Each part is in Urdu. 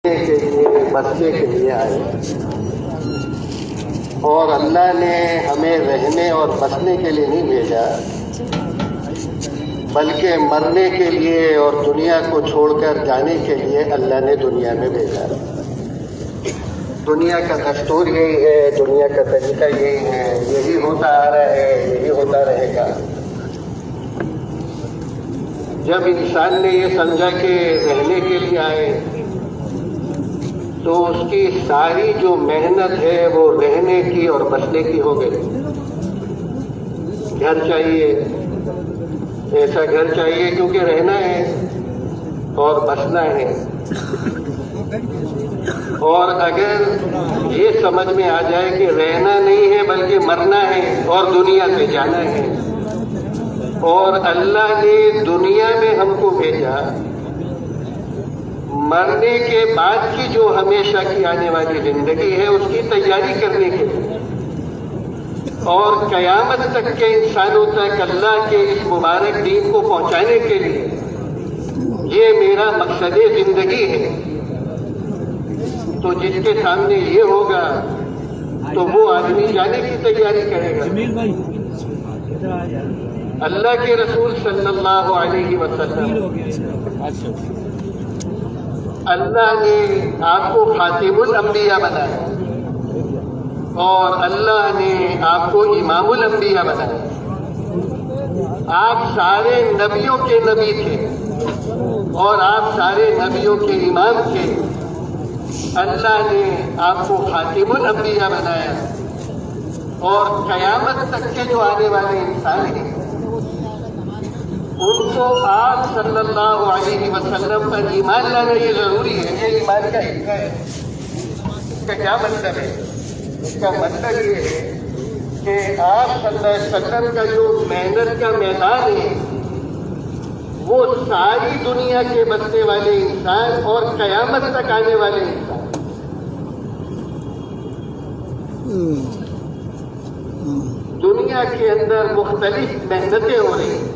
کے لیے بسنے کے لیے آئے، اور اللہ نے ہمیں رہنے اور بسنے کے لیے نہیں بھیجا، بلکہ مرنے کے لیے اور دنیا کو چھوڑ کر جانے کے لیے اللہ نے دنیا میں بھیجا۔ دنیا کا دستور یہی ہے، دنیا کا طریقہ یہی ہے، یہی ہوتا آ رہا ہے، یہی ہوتا رہے گا۔ جب انسان نے یہ سمجھا کہ رہنے کے لیے آئے تو اس کی ساری جو محنت ہے وہ رہنے کی اور بسنے کی ہو گئی۔ گھر چاہیے، ایسا گھر چاہیے کیونکہ رہنا ہے اور بسنا ہے، اور اگر یہ سمجھ میں آ جائے کہ رہنا نہیں ہے بلکہ مرنا ہے اور دنیا سے جانا ہے، اور اللہ نے دنیا میں ہم کو بھیجا مرنے کے بعد کی جو ہمیشہ کی آنے والی زندگی ہے اس کی تیاری کرنے کے لیے، اور قیامت تک کے انسانوں تک اللہ کے اس مبارک دین کو پہنچانے کے لیے یہ میرا مقصد زندگی ہے۔ تو جس کے سامنے یہ ہوگا تو وہ آدمی جانے کی تیاری کرے گا۔ اللہ کے رسول صلی اللہ علیہ وسلم، اللہ نے آپ کو خاتم الانبیاء بنایا اور اللہ نے آپ کو امام الانبیاء بنایا۔ آپ سارے نبیوں کے نبی تھے اور آپ سارے نبیوں کے امام تھے۔ اللہ نے آپ کو خاتم الانبیاء بنایا، اور قیامت تک کے جو آنے والے انسان ہیں ان کو آپ صلی اللہ علیہ وسلم پر ایمان لانا یہ ضروری ہے۔ یہ ایمان کا حصہ ہے۔ اس کا کیا مطلب ہے؟ اس کا مطلب یہ ہے کہ آپ صلی اللہ علیہ وسلم کا جو محنت کا میدان ہے وہ ساری دنیا کے بسنے والے انسان اور قیامت تک آنے والے انسان، دنیا کے اندر مختلف محنتیں ہو رہی ہیں۔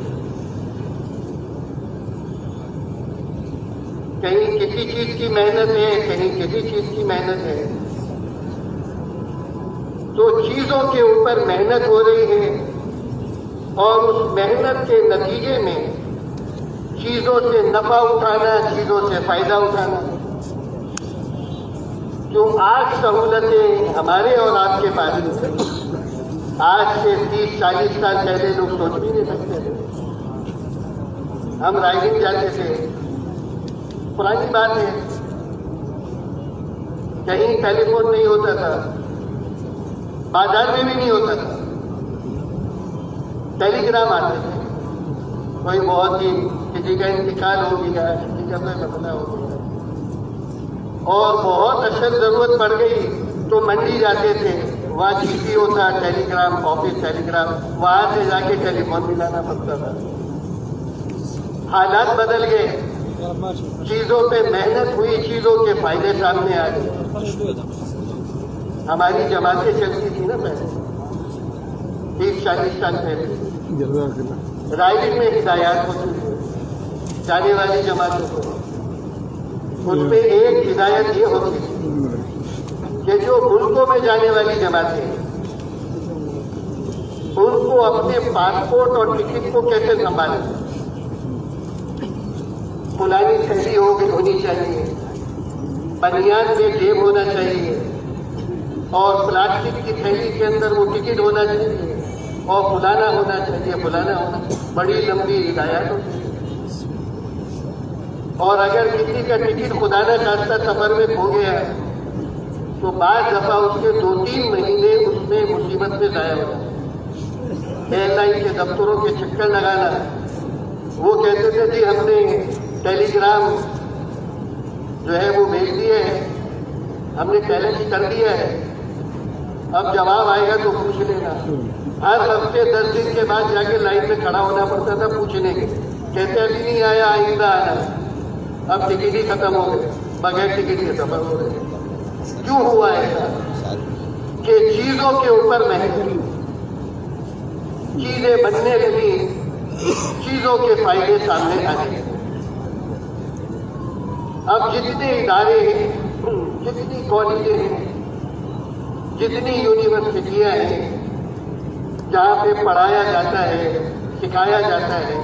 کہیں کسی چیز کی محنت ہے، کہیں کسی چیز کی محنت ہے، تو چیزوں کے اوپر محنت ہو رہی ہے، اور اس محنت کے نتیجے میں چیزوں سے نفع اٹھانا، چیزوں سے فائدہ اٹھانا۔ جو آج سہولتیں ہمارے اور آپ کے پاس ہیں، آج سے 30-40 سال پہلے لوگ سوچ بھی نہیں سکتے تھے۔ ہم رائڈنگ جاتے تھے، پرانی بات ہے، کہیں ٹیلی فون نہیں ہوتا تھا، بازار میں بھی نہیں ہوتا تھا، ٹیلی گرام آتے تھے۔ کوئی بہت ہی کسی کا انتقال ہو گیا، کسی کا کوئی مسئلہ ہو گیا، اور بہت اشد ضرورت پڑ گئی تو منڈی جاتے تھے، وہاں ٹی پی ہوتا، ٹیلی گرام آفس، ٹیلی گرام، وہاں سے جا کے ٹیلی فون ملانا پڑتا تھا۔ حالات بدل گئے، چیزوں پہ محنت ہوئی، چیزوں کے فائدے سامنے آ گئے۔ ہماری جماعتیں چلتی تھی نا پہلے، 30-40 سال پہلے، رائڈنگ میں ہدایات ہوتی تھی جانے والی جماعتوں کو۔ اس میں ایک ہدایت یہ ہوتی تھی کہ جو ملکوں میں جانے والی جماعتیں ہیں ان کو اپنے پاسپورٹ اور ٹکٹ کو کیسے سنبھالیں۔ پرانی تھیلی ہونی چاہیے، بنیان میں جیب ہونا چاہیے، اور پلاسٹک کی تھیلی کے اندر وہ ٹکٹ ہونا چاہیے، اور فلانا ہونا چاہیے، فلانا ہونا چاہیے۔ بڑی لمبی ہدایات ہوتی ہے، اور اگر کسی کا ٹکٹ خدا نہ خواستہ سفر میں کھو گیا تو بعض دفعہ اس کے 2-3 مہینے اس میں مصیبت میں ضائع ہو جاتے۔ ایئر لائن کے دفتروں کے چکر لگانا، وہ کہتے تھے جی ہم نے ٹیلی گرام جو ہے وہ بھیج دیے ہیں، ہم نے پہلے ہی کر دیا ہے، اب جواب آئے گا تو پوچھ لینا۔ ہر ہفتے 10 دن کے بعد جا کے لائن میں کھڑا ہونا پڑتا تھا پوچھنے کے، کہتے ابھی نہیں آیا، آئندہ آنا۔ اب ٹکٹ ہی ختم ہو گئے، بغیر ٹکٹ کے سفر ہو رہے۔ کیوں ہوا ایسا؟ کہ چیزوں کے اوپر محنت، چیزیں بننے لگی، چیزوں کے فائدے سامنے آنے۔ اب جتنے ادارے کالجیں ہیں، جتنی یونیورسٹیاں ہیں جہاں پہ پڑھایا جاتا ہے، سکھایا جاتا ہے،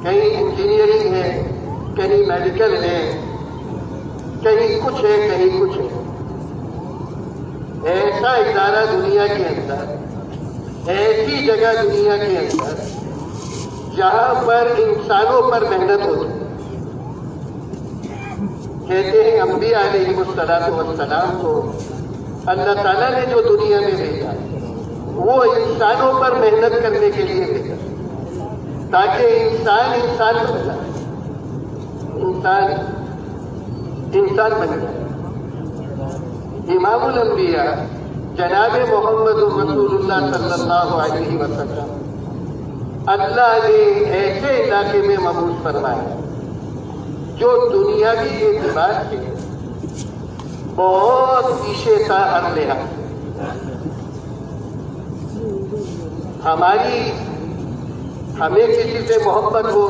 کہیں انجینئرنگ ہے، کہیں میڈیکل ہے، کہیں کچھ ہے، کہیں کچھ ہے. ایسا ادارہ دنیا کے اندر، ایسی جگہ دنیا کے اندر جہاں پر انسانوں پر محنت ہوتی ہے. کہتے ہیں انبیاء علیہ السلام کو اللہ تعالیٰ نے جو دنیا میں بھیجا وہ انسانوں پر محنت کرنے کے لیے بھیجا تاکہ انسان بن جائے، انسان بن جائے. امام الانبیاء جناب محمد رسول اللہ صلی اللہ علیہ وسلم اللہ نے ایسے علاقے میں مبعوث فرمایا جو دنیاوی اعتبار سے بہت پیچھے تھا ہر لحاظ. ہمیں کسی سے محبت ہو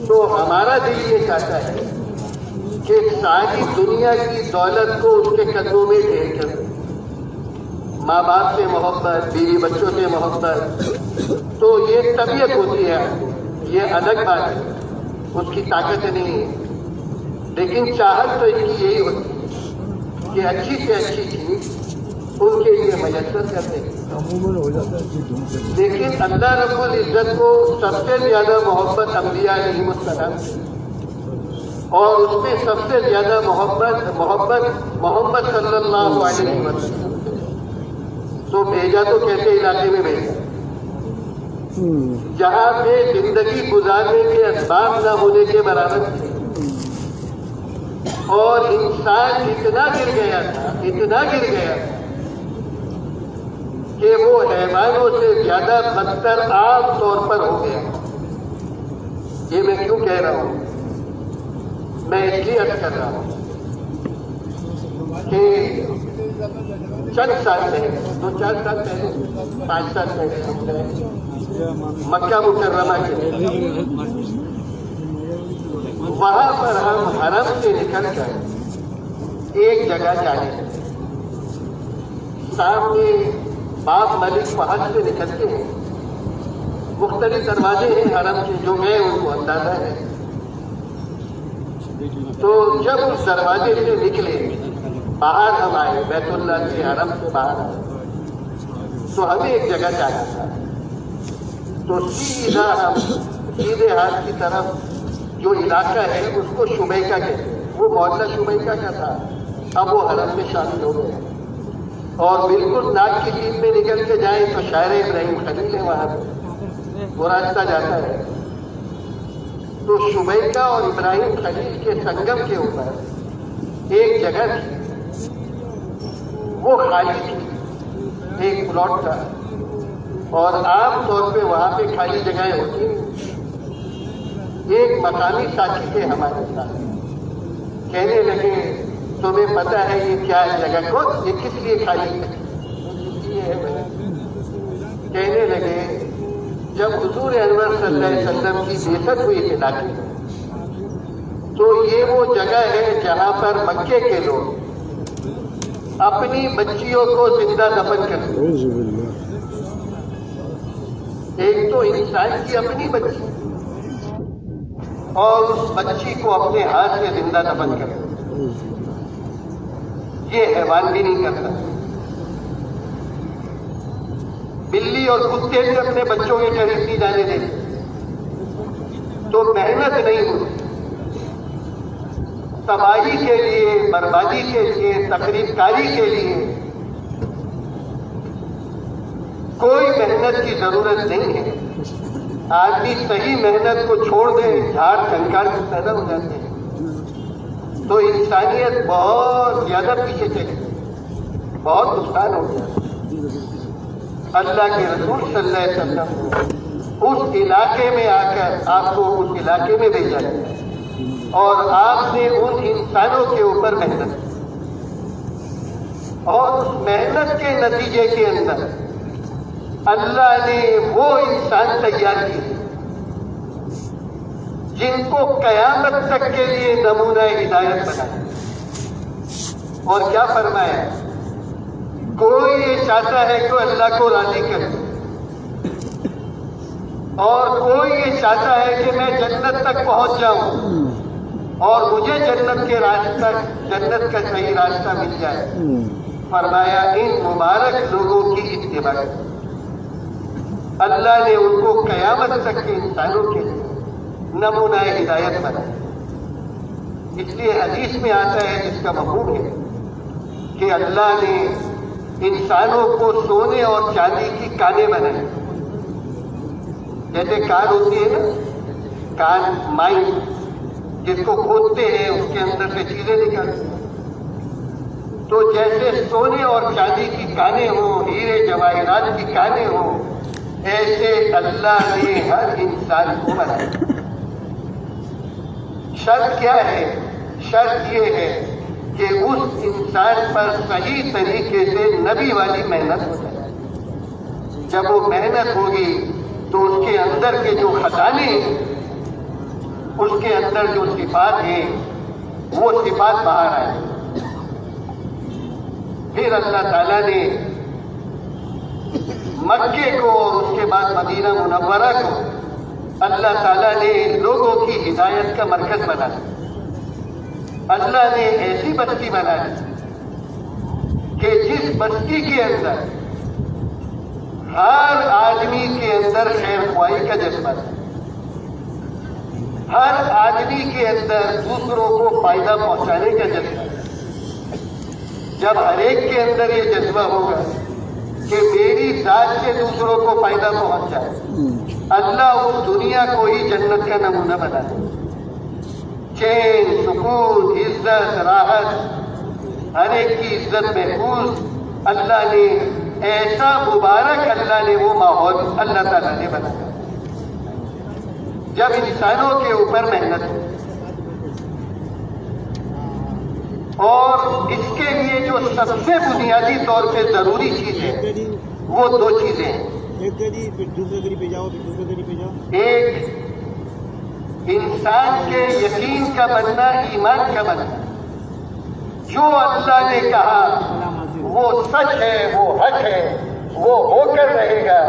تو ہمارا دل یہ چاہتا ہے کہ ساری دنیا کی دولت کو اس کے قدموں میں ڈھیر کر دیں. ماں باپ سے محبت، بیوی بچوں سے محبت، تو یہ طبیعت ہوتی ہے، یہ الگ بات ہے، اس کی طاقت نہیں ہے. لیکن چاہت تو اس کی یہی ہوتی ہے کہ اچھی سے اچھی چیز ان کے لیے میسر کرتے ہیں. لیکن اللہ رب العزت کو سب سے زیادہ محبت انبیاء علیہ السلام سے، اور اس میں سب سے زیادہ محمد صلی اللہ علیہ وسلم. تو بھیجا تو کیسے علاقے میں بھیجا جہاں پہ زندگی گزارنے کے اسباب نہ ہونے کے برابر تھے، اور انسان اتنا گر گیا تھا کہ وہ حیوانوں سے زیادہ بدتر عام طور پر ہو گیا. یہ میں کیوں کہہ رہا ہوں؟ میں اس لیے عرض کر رہا ہوں کہ چند سال پہلے، 2-4 سال پہلے، 5 سال پہلے ہم گئے مکہ مکرمہ کے. وہاں پر ہم حرم سے نکل کر ایک جگہ جانے لگے. سامنے باب ملک فہد سے نکلتے ہیں، مختلف دروازے ہیں حرم کے، جو گئے ان کو اندازہ ہے. تو جب اس دروازے سے نکلے، باہر ہم آئے، بیت اللہ کے حرم سے باہر آئے، تو ہمیں ایک جگہ جانا تھا. تو سیدھے ہاتھ کی طرف جو علاقہ ہے اس کو شبیکہ کہتے ہیں. وہ محلہ شبیکہ کا تھا، اب وہ حرم میں شامل ہو گئے. اور بالکل ناک کی چیز میں نکل کے جائیں تو شاعر ابراہیم خلیل ہے، وہاں پہ وہ راستہ جاتا ہے. تو شبیکہ اور ابراہیم خلیل کے سنگم کے اوپر ایک جگہ تھی، وہ خالی تھی، ایک پلاٹ تھا. اور عام طور پہ وہاں پہ خالی جگہیں ہوتی ہیں. ایک مقامی ساتھی تھے ہمارے ساتھ، کہنے لگے تمہیں پتہ ہے یہ کیا جگہ کو، یہ کس لیے خالی ہے؟ کہنے لگے جب حضور انور صلی اللہ علیہ وسلم کی بعثت ہوئی اس علاقے میں، تو یہ وہ جگہ ہے جہاں پر مکے کے لوگ اپنی بچیوں کو زندہ دفن کرتے. ایک تو انسان کی اپنی بچی، اور اس بچی کو اپنے ہاتھ سے زندہ دفن کرتے. یہ حیوان بھی نہیں کرتا. بلی اور کتے بھی اپنے بچوں کے قریب نہیں جانے دیتے. تو محنت نہیں ہوتی، تباہی کے لیے، بربادی کے لیے، تخریب کاری کے لیے کوئی محنت کی ضرورت نہیں ہے. آدمی صحیح محنت کو چھوڑ دے، جھاڑ جھنکار سے پیدا ہو جاتے ہیں. تو انسانیت بہت زیادہ پیچھے چلی، بہت نقصان ہو گیا. اللہ کے رسول صلی اللہ علیہ وسلم اس علاقے میں آ کر آپ کو اس علاقے میں بھیجا گیا، اور آپ نے ان انسانوں کے اوپر محنت کی، اور اس محنت کے نتیجے کے اندر اللہ نے وہ انسان تیار کیے جن کو قیامت تک کے لیے نمونہ ہدایت بنا. اور کیا فرمایا؟ کوئی یہ چاہتا ہے کہ اللہ کو راضی کرے اور کوئی یہ چاہتا ہے کہ میں جنت تک پہنچ جاؤں اور مجھے جنت کا صحیح راستہ مل جائے. فرمایا ان مبارک لوگوں کی اتباع. اللہ نے ان کو قیامت تک کے انسانوں کے نمونہ ہدایت بنایا. اس لیے حدیث میں آتا ہے جس کا مفہوم ہے کہ اللہ نے انسانوں کو سونے اور چاندی کی کانیں بنائی. جیسے کان ہوتی ہے نا، کان مائن جس کو کھودتے ہیں اس کے اندر سے چیزیں نکلتی ہیں. تو جیسے سونے اور چاندی کی کانیں ہوں، ہیرے جواہرات کی کانیں ہوں، ایسے اللہ نے ہر انسان کو بنایا. شرط کیا ہے؟ شرط یہ ہے کہ اس انسان پر صحیح طریقے سے نبی والی محنت ہو جائے. جب وہ محنت ہوگی تو اس کے اندر کے جو خزانے ہیں، اس کے اندر جو صفات ہیں، وہ صفات باہر آئیں. پھر اللہ تعالیٰ نے مکے کو اور اس کے بعد مدینہ منورہ کو اللہ تعالیٰ نے لوگوں کی ہدایت کا مرکز بنا دیا. اللہ نے ایسی بستی بنا دی کہ جس بستی کے اندر ہر آدمی کے اندر خیر خواہی کا جذبہ تھا، ہر آدمی کے اندر دوسروں کو فائدہ پہنچانے کا جذبہ تھا. جب ہر ایک کے اندر یہ جذبہ ہوگا کہ میری ذات سے دوسروں کو فائدہ پہنچ جائے، اللہ اس دنیا کو ہی جنت کا نمونہ بنا دے. چین، سکون، عزت، راحت، ہر ایک کی عزت محفوظ. اللہ نے ایسا مبارک اللہ نے وہ ماحول اللہ تعالیٰ نے بنایا. جب انسانوں کے اوپر محنت ہو اور اس کے لیے جو سب سے بنیادی طور پہ ضروری چیز ہے وہ دو چیزیں ہیں. ایک انسان کے یقین کا بننا، ایمان کا بننا. جو اللہ نے کہا وہ سچ ہے، وہ حق ہے، وہ ہو کر رہے گا.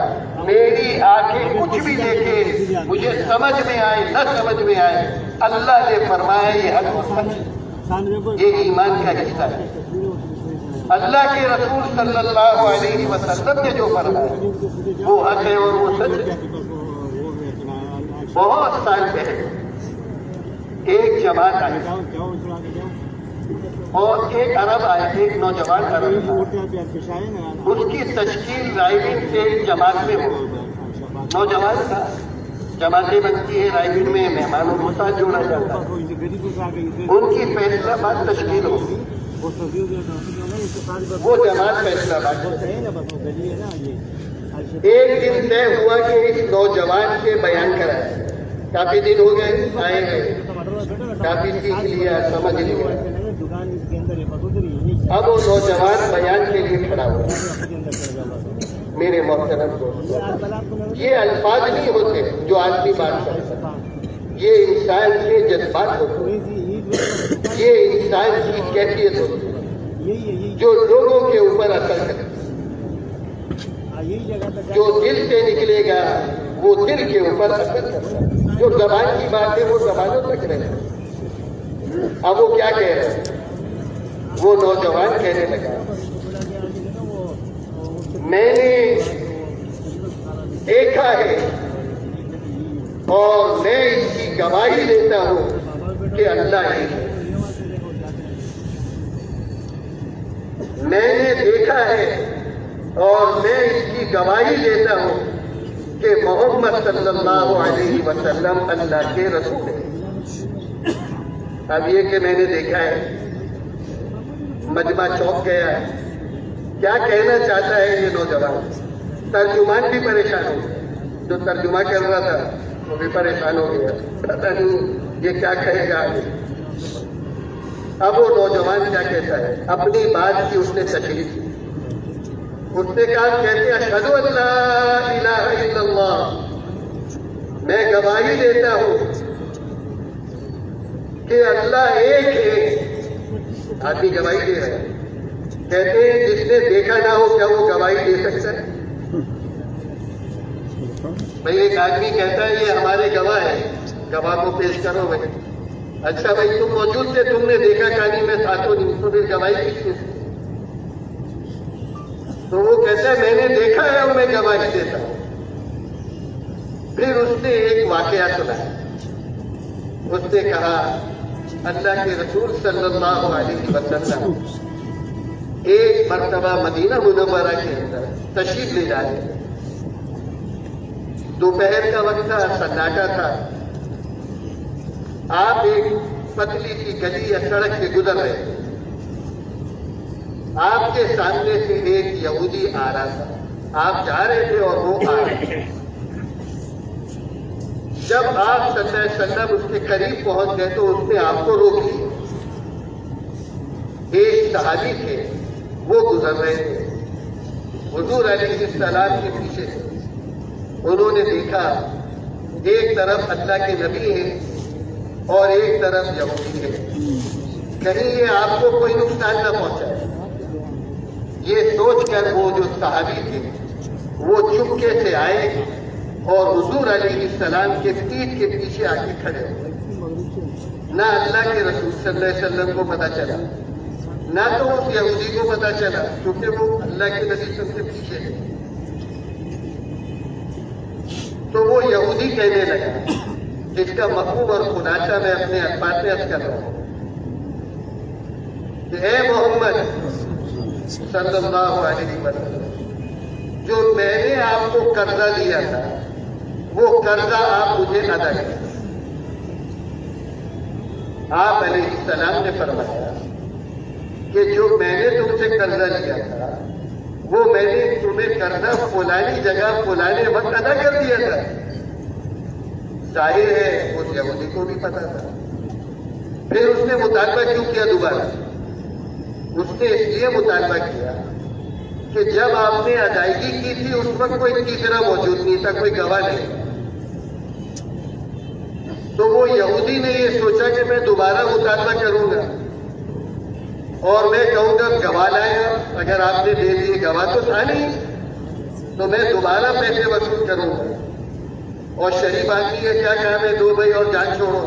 میری آنکھیں کچھ بھی دیکھے، مجھے سمجھ میں آئے نہ سمجھ میں آئے، اللہ نے فرمایا یہ حق و سچ، یہ ایمان کا حصہ ہے. اللہ کے رسول صلی اللہ علیہ وسلم نے جو فرمایا وہ حق ہے اور وہ سچ ہے. بہت سال پہلے ایک جماعت آئی اور ایک عرب آیا، ایک نوجوان عرب تھا. اس کی تشکیل رائے سے جماعت میں ہو. نوجوان تھا، جماعتیں بنتی ہیں رائے میں، مہمانوں کو ساتھ جوڑا جاتا ہے. ان کی فیصلہ بات تشکیل ہو، وہ جماعت فیصلہ بات. ایک دن طے ہوا کہ اس نوجوان سے بیان کرائے. کافی دن ہو گئے، آئے گئے، کافی سیکھ لیا، سمجھ لیا. اب وہ نوجوان بیان کے لیے کھڑا ہوا. میرے محترم دوست، یہ الفاظ نہیں ہوتے جو آدمی بات کرتا، یہ انسان کے جذبات ہوتے، یہ انسان کی کیفیت ہوتی جو لوگوں کے اوپر اثر کرے. جو دل سے نکلے گا وہ دل کے اوپر اثر کرتا ہے. جو زبان کی بات ہے وہ زبانوں تک رہے. اب وہ کیا کہہ رہے ہیں؟ وہ نوجوان کہنے لگا، میں نے دیکھا ہے اور میں اس کی گواہی دیتا ہوں کہ اللہ ہی ہے. میں نے دیکھا ہے اور میں اس کی گواہی دیتا ہوں کہ محمد صلی اللہ علیہ وسلم اللہ کے رسول ہیں. اب یہ کہ میں نے دیکھا ہے، مجمع چوک گیا ہے. کیا کہنا چاہتا ہے یہ نوجوان؟ ترجمان بھی پریشان ہو گیا، جو ترجمہ کر رہا تھا وہ بھی پریشان ہو گیا، پتہ نہیں یہ کیا کہے گا. اب وہ نوجوان کیا کہتا ہے؟ اپنی بات کی اس نے تشریح کی. اس نے کہا، کہتے اشہد ان لا الہ الا اللہ، میں گواہی دیتا ہوں کہ اللہ ایک ہے. آدمی گواہی دے رہا ہے. کہتے ہیں جس نے دیکھا نہ ہو کیا وہ گواہی دے سکتا ہے؟ بھائی ایک آدمی کہتا ہے یہ ہمارے گواہ ہے, گواہ کو پیش کرو بھائی. اچھا بھائی تم موجود تھے, تم نے دیکھا کہانی میں تھا تو نہیں, تو پھر گواہی کس چیز کی؟ تو وہ کہتا ہے میں نے دیکھا ہے اور میں گواہی دیتا ہوں. پھر اس نے ایک واقعہ سنایا. اس نے کہا اللہ کے رسول صلی اللہ علیہ وسلم ایک مرتبہ مدینہ منورہ کے اندر تشریف لے جا رہے تھے. دوپہر کا وقت تھا, سناٹا تھا. آپ ایک پتلی سی گلی یا سڑک سے گزر رہے تھے. آپ کے سامنے سے ایک یہودی آ رہا تھا. آپ جا رہے تھے اور وہ آ رہے تھے. جب آپ صلی اللہ علیہ وسلم اس کے قریب پہنچ گئے تو اس نے آپ کو روک لیا. ایک صحابی تھے, وہ گزر رہے تھے حضور علیہ السلام کے پیچھے سے. انہوں نے دیکھا ایک طرف اللہ کے نبی ہیں اور ایک طرف یہودی ہے, کہیں یہ آپ کو کوئی نقصان نہ پہنچائے. یہ سوچ کر وہ جو صحابی تھے وہ چپکے سے آئے اور حضور علیہ السلام کے پیٹھ کے پیچھے آ کے کھڑے ہوئے. نہ اللہ کے رسول صلی اللہ علیہ وسلم کو پتا چلا, نہ تو اس یہودی کو پتا چلا, کیونکہ وہ اللہ کے نبی سب سے پیچھے تھے. تو وہ یہودی کہنے لگا, جس کا مفہوم اور خلاصہ میں اپنے الفاظ میں عرض کر رہا ہوں کہ اے محمد صلی اللہ علیہ وسلم, جو میں نے آپ کو قرضہ دیا تھا وہ قرضہ آپ مجھے ادا کریں. آپ علیہ السلام نے فرمایا کہ جو میں نے تم سے قرضہ لیا تھا وہ میں نے تمہیں قرضہ فلانی جگہ فلانے وقت ادا کر دیا تھا. ظاہر ہے اس یہودی کو بھی پتا تھا. پھر اس نے مطالبہ کیوں کیا دوبارہ؟ اس نے اس لیے مطالبہ کیا کہ جب آپ نے ادائیگی کی تھی اس وقت کوئی تیسرا موجود نہیں تھا, کوئی گواہ نہیں. تو وہ یہودی نے یہ سوچا کہ میں دوبارہ مطالبہ کروں گا اور میں کہوں گا گواہ لائے گا. اگر آپ نے دے دیے, گواہ تو تھا نہیں, تو میں دوبارہ پیسے وصول کروں گا. اور شریف آدمی ہے, کیا کام ہے, دو بھائی اور جان چھوڑو.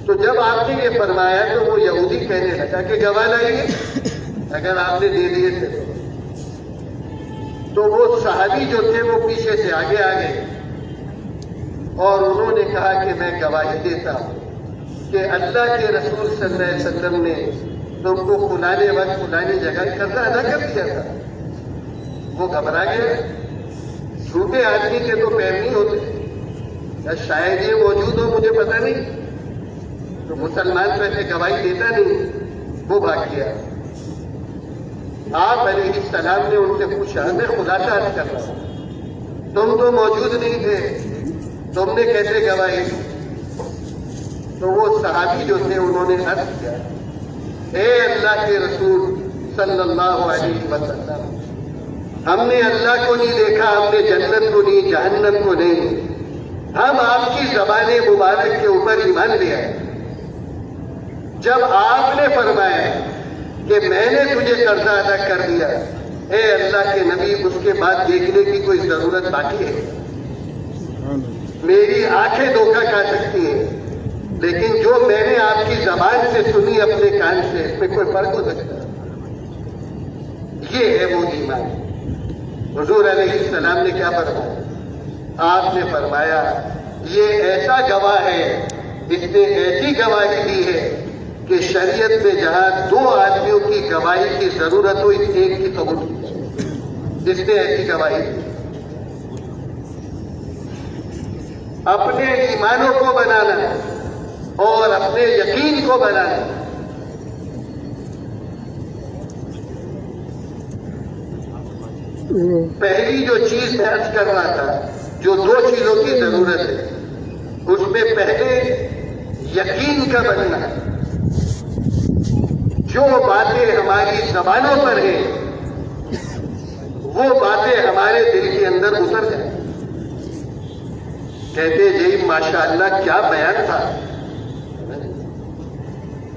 تو جب آپ نے یہ فرمایا تو وہ یہودی کہنے لگا کہ گواہ لائیے اگر آپ نے دے دیے تھے. تو وہ صحابی جو تھے وہ پیچھے سے آگے آ گئے اور انہوں نے کہا کہ میں گواہی دیتا ہوں کہ اللہ کے رسول صلی اللہ علیہ وسلم نے تم کو فلانے وقت فلانی جگہ قرضہ ادا کر دیا تھا. وہ گھبرا گئے. جھوٹے آدمی کے تو پیر نہیں ہوتے, شاید یہ موجود ہو مجھے پتہ نہیں. تو مسلمان تو ایسے گواہی دیتا نہیں. وہ بھاگ گیا. آپ علیہ السلام نے ان سے پوچھا, میں خلاصہ عرض کر رہا ہوں, تم تو موجود نہیں تھے, تم نے کیسے گواہی دی؟ تو وہ صحابی جو تھے انہوں نے عرض کیا, اے اللہ کے رسول صلی اللہ علیہ وسلم, ہم نے اللہ کو نہیں دیکھا, ہم نے جنت کو نہیں, جہنم کو نہیں, ہم آپ کی زبان مبارک کے اوپر ایمان لے آئے. جب آپ نے فرمایا کہ میں نے تجھے قرضہ ادا کر دیا, اے اللہ کے نبی, اس کے بعد دیکھنے کی کوئی ضرورت باقی ہے؟ میری آنکھیں دھوکہ کھا سکتی ہیں, لیکن جو میں نے آپ کی زبان سے سنی اپنے کان سے, اس میں کوئی فرق ہو سکتا ہے؟ یہ ہے وہ ایمان. حضور علیہ السلام نے کیا فرمایا؟ آپ نے فرمایا یہ ایسا گواہ ہے, اس نے ایسی گواہی دی ہے کہ شریعت میں جہاں دو آدمیوں کی گواہی کی ضرورت ہو, اس ایک کی قبول کی, جس نے ایسی گواہی دی. اپنے ایمانوں کو بنانا اور اپنے یقین کو بنانا. پہلی جو چیز میں عرض کر رہا تھا, جو دو چیزوں کی ضرورت ہے, اس میں پہلے یقین کا بننا. جو باتیں ہماری زبانوں پر ہیں وہ باتیں ہمارے دل کے اندر اتر جائیں. کہتے جی ماشاءاللہ کیا بیان تھا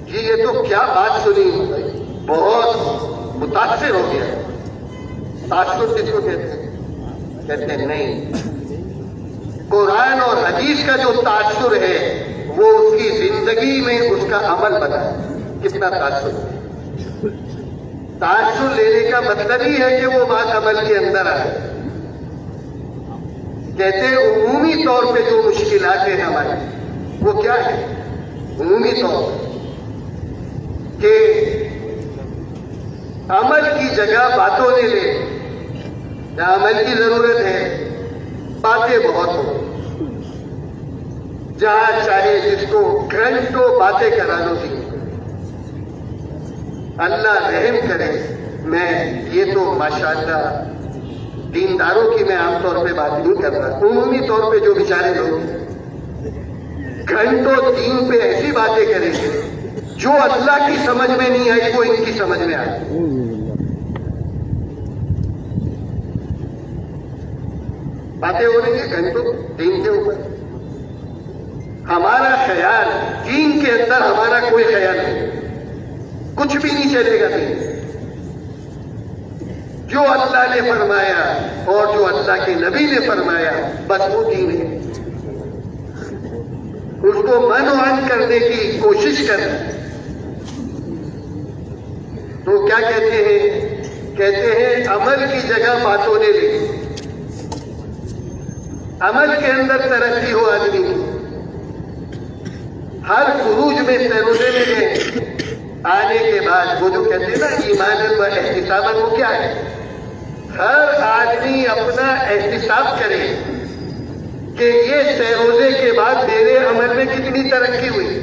جی، یہ تو کیا بات سنی، بہت متاثر ہو گیا۔ تاثر کس کو کہتے ہیں؟ کہتے ہیں نہیں، قرآن اور حدیث کا جو تاثر ہے وہ اس کی زندگی میں اس کا عمل بنا ہے۔ کتنا تاثر ہے؟ تاثر لینے کا مطلب ہی ہے کہ وہ بات عمل کے اندر آئے۔ کہتے ہیں عمومی طور پہ جو مشکلات ہیں ہماری وہ کیا ہے؟ عمومی طور پہ کہ عمل کی جگہ باتوں نے لے، جہاں عمل کی ضرورت ہے باتیں بہت ہو، جہاں چاہے جس کو گھنٹوں باتیں کرا دو سی۔ اللہ رحم کرے، میں یہ تو ماشاءاللہ دینداروں کی میں عام طور پہ بات نہیں کر رہا، عمومی طور پہ جو بیچارے لوگ گھنٹوں دین پہ ایسی باتیں کریں گے جو اللہ کی سمجھ میں نہیں آئی وہ ان کی سمجھ میں آئی۔ باتیں ہو رہی ہیں گھنٹوں دین کے اوپر، ہمارا خیال دین کے اندر ہمارا کوئی خیال نہیں، کچھ بھی نہیں چلے گا دین۔ جو اللہ نے فرمایا اور جو اللہ کے نبی نے فرمایا بس وہ دین ہے، اس کو منعن کرنے کی کوشش کرنا۔ تو کیا کہتے ہیں؟ کہتے ہیں عمل کی جگہ باتوں نے لی، عمل کے اندر ترقی ہو آدمی کی۔ ہر خروج میں سروزے میں گئے، آنے کے بعد وہ جو کہتے ہیں نا ایمان و احتساب، وہ کیا ہے؟ ہر آدمی اپنا احتساب کرے کہ یہ سروزے کے بعد میرے عمل میں کتنی ترقی ہوئی،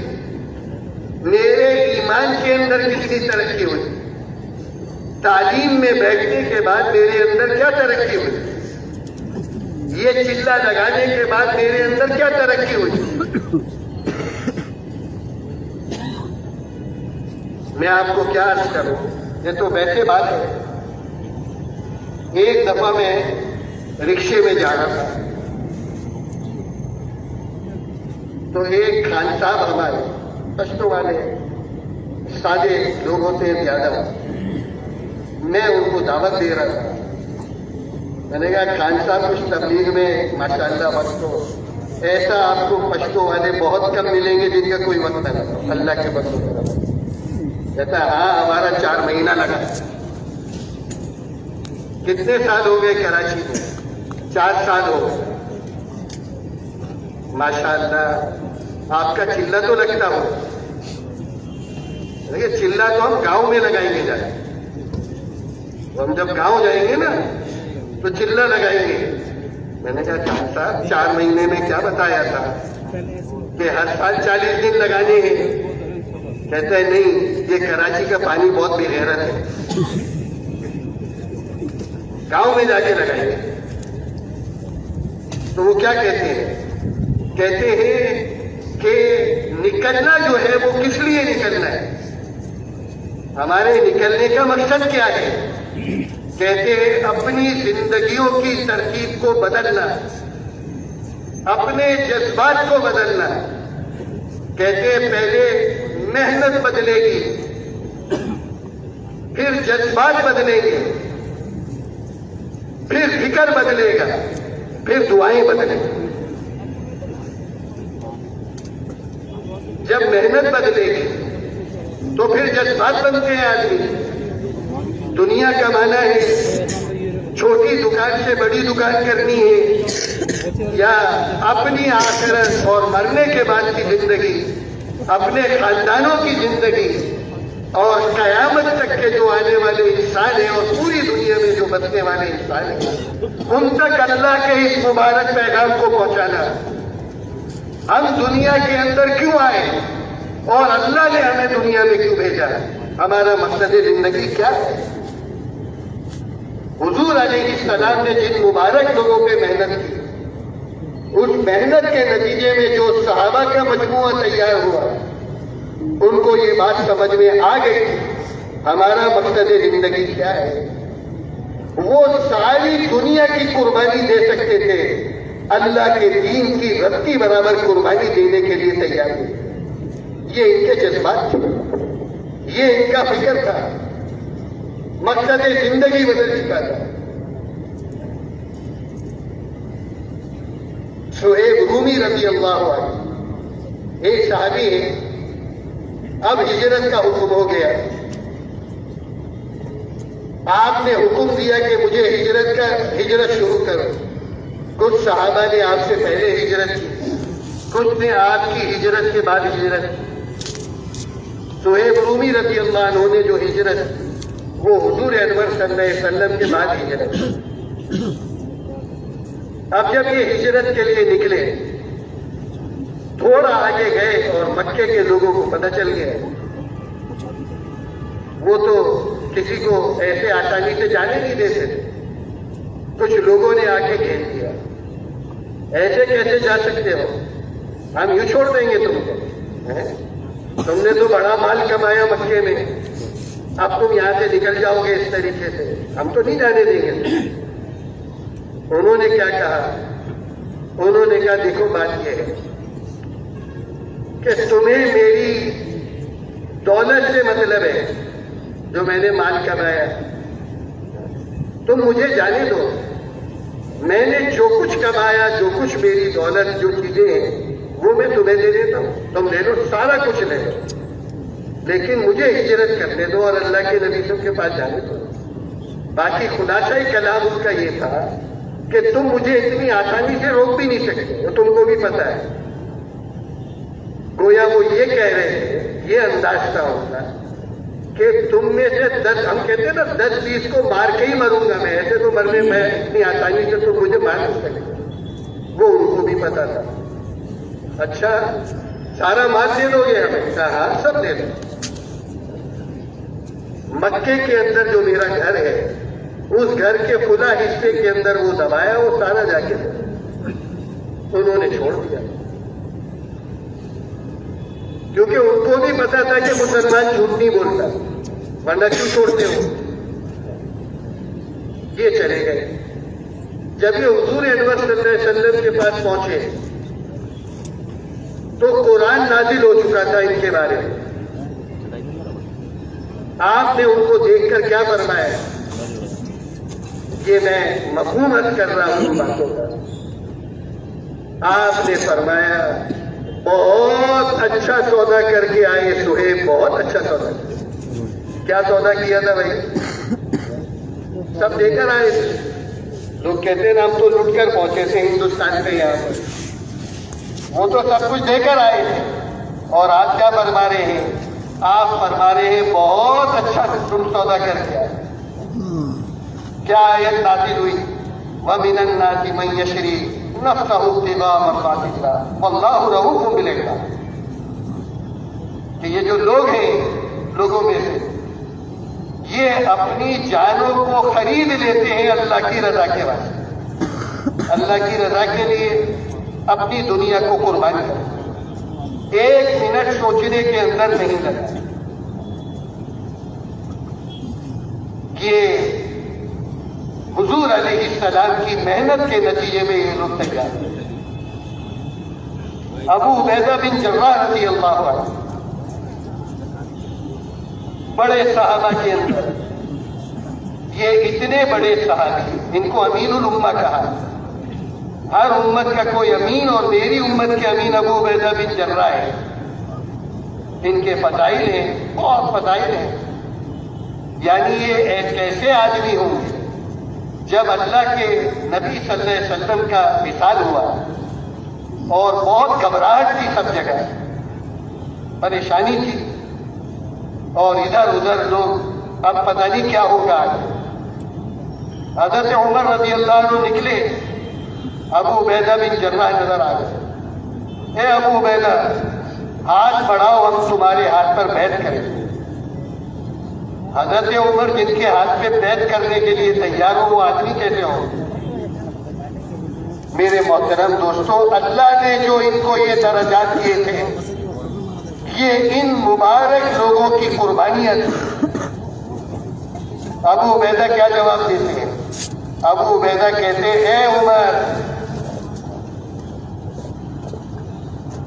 میرے ایمان کے اندر کتنی ترقی ہوئی، تعلیم میں بیٹھنے کے بعد میرے اندر کیا ترقی ہوئی، یہ چلہ لگانے کے بعد میرے اندر کیا ترقی ہوئی۔ میں آپ کو کیا عرض کروں، یہ تو بیٹھے بات ہے۔ ایک دفعہ میں رکشے میں جا رہا تھا تو ایک خان صاحب ہمارے پشتوں والے سادے لوگ ہوتے ہیں زیادہ، میں ان کو دعوت دے رہا تھا۔ میں نے کہا خان صاحب کچھ تبلیغ میں ماشاءاللہ وقت ہو، ایسا آپ کو پشتوں والے بہت کم ملیں گے جن کا کوئی وقت نہ ہو اللہ کے بندوں کا۔ کہتا ہاں ہمارا 4 مہینہ لگا۔ کتنے سال ہو گئے کراچی میں؟ 4 سال ہو گئے۔ ماشاءاللہ آپ کا چلہ تو لگتا ہو، دیکھیے چلہ تو ہم گاؤں میں لگائیں گے جائیں، ہم جب گاؤں جائیں گے نا تو چلہ لگائیں گے۔ میں نے کہا خان صاحب 4 مہینے میں کیا بتایا تھا کہ ہر سال 40 دن لگانے ہیں؟ کہتا ہے نہیں، یہ کراچی کا پانی بہت بے غیرت ہے، گاؤں میں جا کے لگائیں گے۔ تو وہ کیا کہتے ہیں؟ کہتے ہیں کہ نکلنا جو ہے وہ کس لیے نکلنا ہے، ہمارے نکلنے کا مقصد کیا ہے؟ کہتے ہیں اپنی زندگیوں کی ترتیب کو بدلنا، اپنے جذبات کو بدلنا۔ کہتے ہیں پہلے محنت بدلے گی، پھر جذبات بدلیں گے، پھر فکر بدلے گا، پھر دعائیں بدلیں گی۔ جب محنت بدلے گی تو پھر جذبات بنتے ہیں آدمی۔ دنیا کا معنی ہے چھوٹی دکان سے بڑی دکان کرنی ہے، یا اپنی آخرت اور مرنے کے بعد کی زندگی، اپنے خاندانوں کی زندگی اور قیامت تک کے جو آنے والے انسان ہیں اور پوری دنیا میں جو بچنے والے انسان ہیں ان تک اللہ کے اس مبارک پیغام کو پہنچانا۔ ہم دنیا کے اندر کیوں آئے اور اللہ نے ہمیں دنیا میں کیوں بھیجا، ہمارا مقصد زندگی کیا ہے؟ حضور علیہ السلام نے جن مبارک لوگوں پہ محنت کی، اس محنت کے نتیجے میں جو صحابہ کا مجموعہ تیار ہوا، ان کو یہ بات سمجھ میں آ گئی ہمارا مقصد زندگی کیا ہے۔ وہ ساری دنیا کی قربانی دے سکتے تھے، اللہ کے دین کی رتی برابر قربانی دینے کے لیے تیار ہوئے. یہ ان کے جذبات تھے, یہ ان کا فکر تھا, مقصد زندگی بدل چکا تھا. سہیب رومی رضی اللہ عنہ ایک صحابی ہے. اب ہجرت کا حکم ہو گیا. آپ نے حکم دیا کہ مجھے ہجرت شروع کرو. کچھ صحابہ نے آپ سے پہلے ہجرت کی, کچھ نے آپ کی ہجرت کے بعد ہجرت کی. سہیب رومی رضی اللہ عنہ نے جو ہجرت, وہ حضور انور صلی اللہ علیہ وسلم کے بعد ہجرت. اب جب یہ ہجرت کے لیے نکلے, تھوڑا آگے گئے اور مکے کے لوگوں کو پتہ چل گیا. وہ تو کسی کو ایسے آسانی سے جانے نہیں دیتے تھے. کچھ لوگوں نے آ کے گھیر دیا, ایسے کیسے جا سکتے ہو, ہم یوں چھوڑ دیں گے تم کو, تم نے تو بڑا مال کمایا مکے میں, اب تم یہاں سے نکل جاؤ گے اس طریقے سے, ہم تو نہیں جانے دیں گے. انہوں نے کیا کہا, انہوں نے کہا دیکھو بات یہ ہے کہ تمہیں میری دولت سے مطلب ہے, جو میں نے مال کمایا, تم مجھے جانے دو. میں نے جو کچھ کمایا, جو کچھ میری دولت, جو چیزیں ہیں, وہ میں تمہیں دے دیتا ہوں, تم لے لو, سارا کچھ لے لو, لیکن مجھے ہجرت کرنے دو اور اللہ کے نبی صلی کے پاس جانے دو. باقی خلاصہ کلام اس کا یہ تھا کہ تم مجھے اتنی آسانی سے روک بھی نہیں سکتے, وہ تم کو بھی پتا ہے. گویا وہ یہ کہہ رہے ہیں, یہ انداز تھا ہوتا کہ تم میں سے 10, ہم کہتے ہیں نا 10-20 کو مار کے ہی مروں گا میں, ایسے تو مرنے میں اتنی آسانی سے تو مجھے مار نہیں سکتے. وہ ان کو بھی پتا تھا. اچھا سارا مال دے دو گے ہمیں؟ کہا ہاں سب دے دو. مکے کے اندر جو میرا گھر ہے, اس گھر کے خدا حصے کے اندر وہ دبایا, وہ سارا جا کے انہوں نے چھوڑ دیا, کیونکہ ان کو بھی پتا تھا کہ مسلمان جھوٹ نہیں بولتا, ورنہ کیوں چھوڑتے ہو. یہ چلے گئے. جب یہ حضور انور صلی اللہ علیہ وسلم کے پاس پہنچے تو قرآن نازل ہو چکا تھا ان کے بارے میں. آپ نے ان کو دیکھ کر کیا فرمایا, یہ میں مفہوم عرض کر رہا ہوں باتوں کا. آپ نے فرمایا بہت اچھا سودا کر کے آئے سہیب, بہت اچھا سودا. کیا سودا کیا تھا بھائی؟ سب دے کر آئے تھے. لوگ کہتے ہیں ہم تو لٹ کر پہنچے تھے ہندوستان پہ, یہاں پر وہ تو سب کچھ دے کر آئے تھے. اور آپ کیا فرما رہے ہیں؟ آپ فرما رہے ہیں بہت اچھا تم سودا کر کے آئے. کیا آیت نازل ہوئی؟ وَمِنَ النَّاسِ مَن يَشْرِي نَفْسَهُ ابْتِغَاءَ مَرْضَاتِ اللَّهِ وَاللَّهُ رَءُوفٌ بِالْعِبَادِ. کہ یہ جو لوگ ہیں, لوگوں میں سے یہ اپنی جانوں کو خرید لیتے ہیں اللہ کی رضا کے واسطے, اللہ کی رضا کے لیے اپنی دنیا کو قربان کرتے. 1 منٹ سوچنے کے اندر نہیں لگا. یہ حضور علیہ السلام کی محنت کے نتیجے میں یہ لوگ تیار ہیں. ابو عبیدہ بن جراح رضی اللہ عنہ بڑے صحابہ کے اندر, یہ اتنے بڑے صحابی, ان کو امین الامہ کہا. ہر امت کا کوئی امین, اور میری امت کے امین ابو عبیدہ بن جراح ہے. ان کے فضائل ہیں, بہت فضائل ہیں. یعنی یہ ایک ایسے آدمی ہوں گے, جب اللہ کے نبی صلی اللہ علیہ وسلم کا وصال ہوا اور بہت گھبراہٹ تھی, سب جگہ پریشانی تھی, اور ادھر ادھر لوگ اب پتہ نہیں کیا ہوگا. حضرت عمر رضی اللہ عنہ نکلے, ابو عبیدہ بن جراح نظر آ گئے. اے ابو عبیدہ, ہاتھ بڑھاؤ, ہم تمہارے ہاتھ پر بیعت کریں. حضرت عمر جن کے ہاتھ پہ بیعت کرنے کے لیے تیار ہو, وہ آدمی کیسے ہو؟ میرے محترم دوستوں, اللہ نے جو ان کو یہ درجات دیے تھے, یہ ان مبارک لوگوں کی قربانیاں تھی. ابو عبیدہ کیا جواب دیتے ہیں؟ ابو عبیدہ کہتے ہیں اے عمر,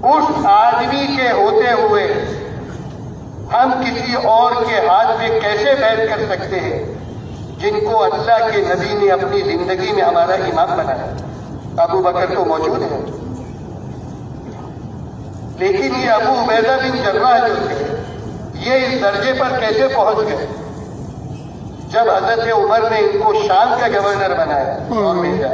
اس آدمی کے ہوتے ہوئے ہم کسی اور کے ہاتھ میں کیسے بیعت کر سکتے ہیں جن کو اللہ کے نبی نے اپنی زندگی میں ہمارا امام بنایا؟ ابو بکر تو موجود ہے، لیکن یہ ابو عبیدہ بن جراح جو تھے یہ اس درجے پر کیسے پہنچ گئے جب حضرت عمر نے ان کو شام کا گورنر بنایا اور بھیجا؟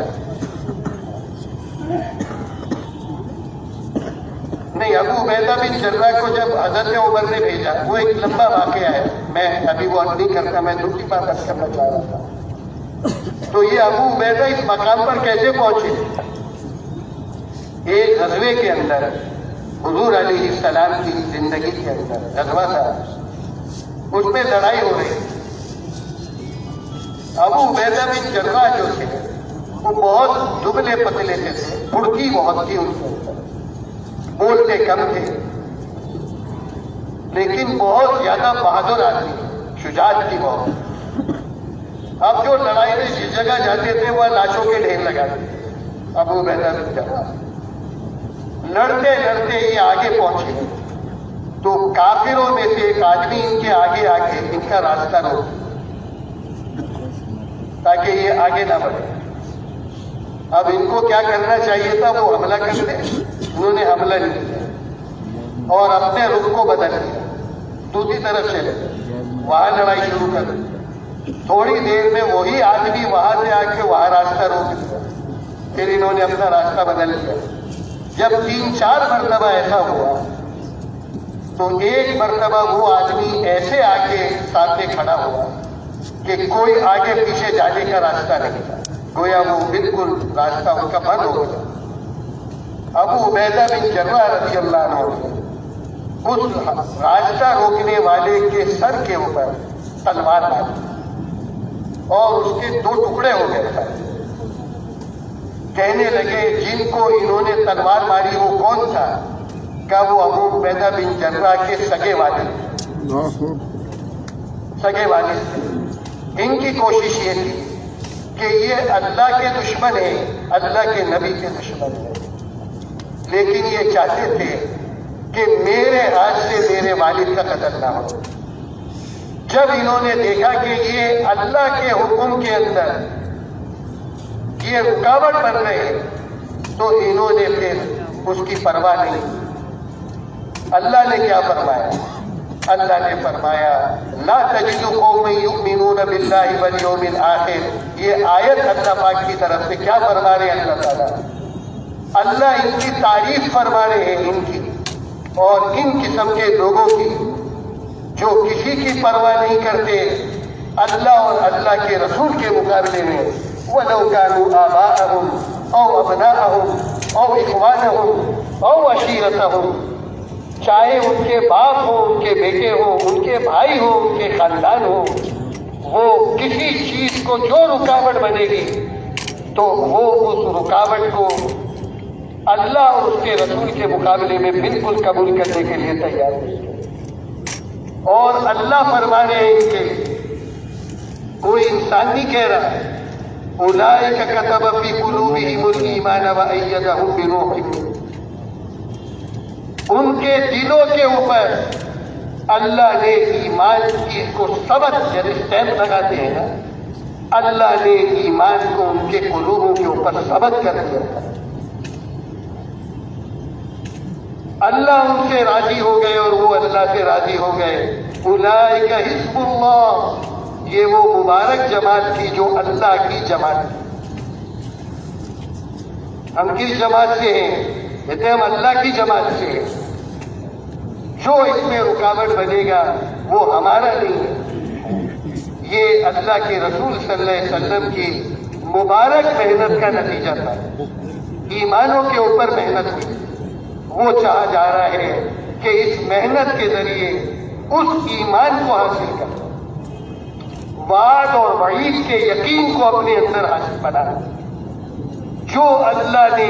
نہیں، ابو عبیدہ بن جراح کو جب حضرت عمر نے بھیجا، وہ ایک لمبا واقعہ ہے، میں ابھی وہ نہیں کرتا، میں دوسری بات اب کرنا چاہ رہا تھا۔ تو یہ ابو عبیدہ اس مقام پر کیسے پہنچے؟ ایک غزوے کے اندر حضور علیہ السلام کی زندگی کے اندر غزوہ تھا، اس میں لڑائی ہو رہی۔ ابو عبیدہ بن جراح جو تھے وہ بہت دبلے پتلے سے تھے، پھڑکی بہت تھی ان کے اندر، بولتے کم تھے، لیکن بہت زیادہ بہادر آدمی، شجاعت تھی بہت۔ اب جو لڑائی میں جس جگہ جاتے تھے وہ لاشوں کے ڈھیر لگاتے تھے۔ ابو عبیدہ بن جراح لڑتے لڑتے یہ آگے پہنچے تو کافروں میں سے ایک آدمی ان کے آگے آگے ان کا راستہ روک تاکہ یہ آگے نہ بڑھے۔ اب ان کو کیا کرنا چاہیے تھا؟ وہ حملہ کرتے، انہوں نے حملہ نہیں کیا اور اپنے رخ کو بدل دیا، دوسری طرف چلے، وہاں لڑائی شروع کر دی۔ تھوڑی دیر میں وہی آدمی وہاں سے آ کے وہاں راستہ روک دیا، پھر انہوں نے اپنا راستہ بدل لیا۔ جب 3-4 مرتبہ ایسا ہوا تو ایک مرتبہ وہ آدمی ایسے آ کے سامنے کھڑا ہوا کہ کوئی آگے پیچھے جانے کا راستہ نہیں تھا، گویا وہ بالکل راستہ ان کا بند ہو گیا۔ ابو عبیدہ بن جراح رضی اللہ عنہ نے اس راستہ روکنے والے کے سر کے اوپر تلوار ماری اور اس کے 2 ٹکڑے ہو گئے تھے۔ کہنے لگے جن کو انہوں نے تلوار ماری وہ کون تھا؟ کہ وہ ابو عبیدہ بن جراح کے سگے والد تھے۔ ان کی کوشش یہ تھی کہ یہ اللہ کے دشمن ہیں، اللہ کے نبی کے دشمن ہیں، لیکن یہ چاہتے تھے کہ میرے ہاتھ سے میرے والد کا قتل نہ ہو۔ جب انہوں نے دیکھا کہ یہ اللہ کے حکم کے اندر یہ رکاوٹ بن رہے ہیں تو انہوں نے پھر اس کی پرواہ نہیں کی۔ اللہ نے کیا فرمایا؟ اللہ نے فرمایا لا تجد قوما یؤمنون باللہ والیوم الآخر۔ یہ آیت اللہ پاک کی طرف سے کیا فرما رہے ہیں؟ اللہ تعالیٰ اللہ ان کی تعریف فرما رہے ہیں، ان کی اور ان قسم کے لوگوں کی جو کسی کی پرواہ نہیں کرتے اللہ اور اللہ کے رسول کے مقابلے میں۔ وَلَوْ كَانُوا آبَاءَهُمْ أَوْ أَبْنَاءَهُمْ أَوْ إِخْوَانَهُمْ أَوْ عَشِيرَتَهُمْ، چاہے ان کے باپ ہو، ان کے بیٹے ہو، ان کے بھائی ہو، ان کے خاندان ہو، وہ کسی چیز کو جو رکاوٹ بنے گی تو وہ اس رکاوٹ کو اللہ اور اس کے رسول کے مقابلے میں بالکل قبول کرنے کے لیے تیار ہے۔ اور اللہ فرما رہے ہیں کہ کوئی انسان نہیں کہہ رہا ہے اولئک کتب فی قلوبہم الایمان وأیدہم بروح منہ، ان کے دلوں کے اوپر اللہ نے ایمان کی کو ثبت، یعنی اسٹیمپ لگاتے ہیں نا، اللہ نے ایمان کو ان کے قلوبوں کے اوپر ثبت کر دیا تھا۔ اللہ ان سے راضی ہو گئے اور وہ اللہ سے راضی ہو گئے۔ اولئک حزب اللہ، یہ وہ مبارک جماعت تھی جو اللہ کی جماعت تھی۔ ہم کس جماعت سے ہیں؟ کہتے ہیں ہم اللہ کی جماعت سے ہیں۔ جو اس میں رکاوٹ بنے گا وہ ہمارا نہیں ہے، یہ اللہ کے رسول صلی اللہ علیہ وسلم کی مبارک محنت کا نتیجہ تھا۔ ایمانوں کے اوپر محنت ہوئی، وہ چاہا جا رہا ہے کہ اس محنت کے ذریعے اس ایمان کو حاصل کر، وعد اور وعید کے یقین کو اپنے اندر حاصل بنا، جو اللہ نے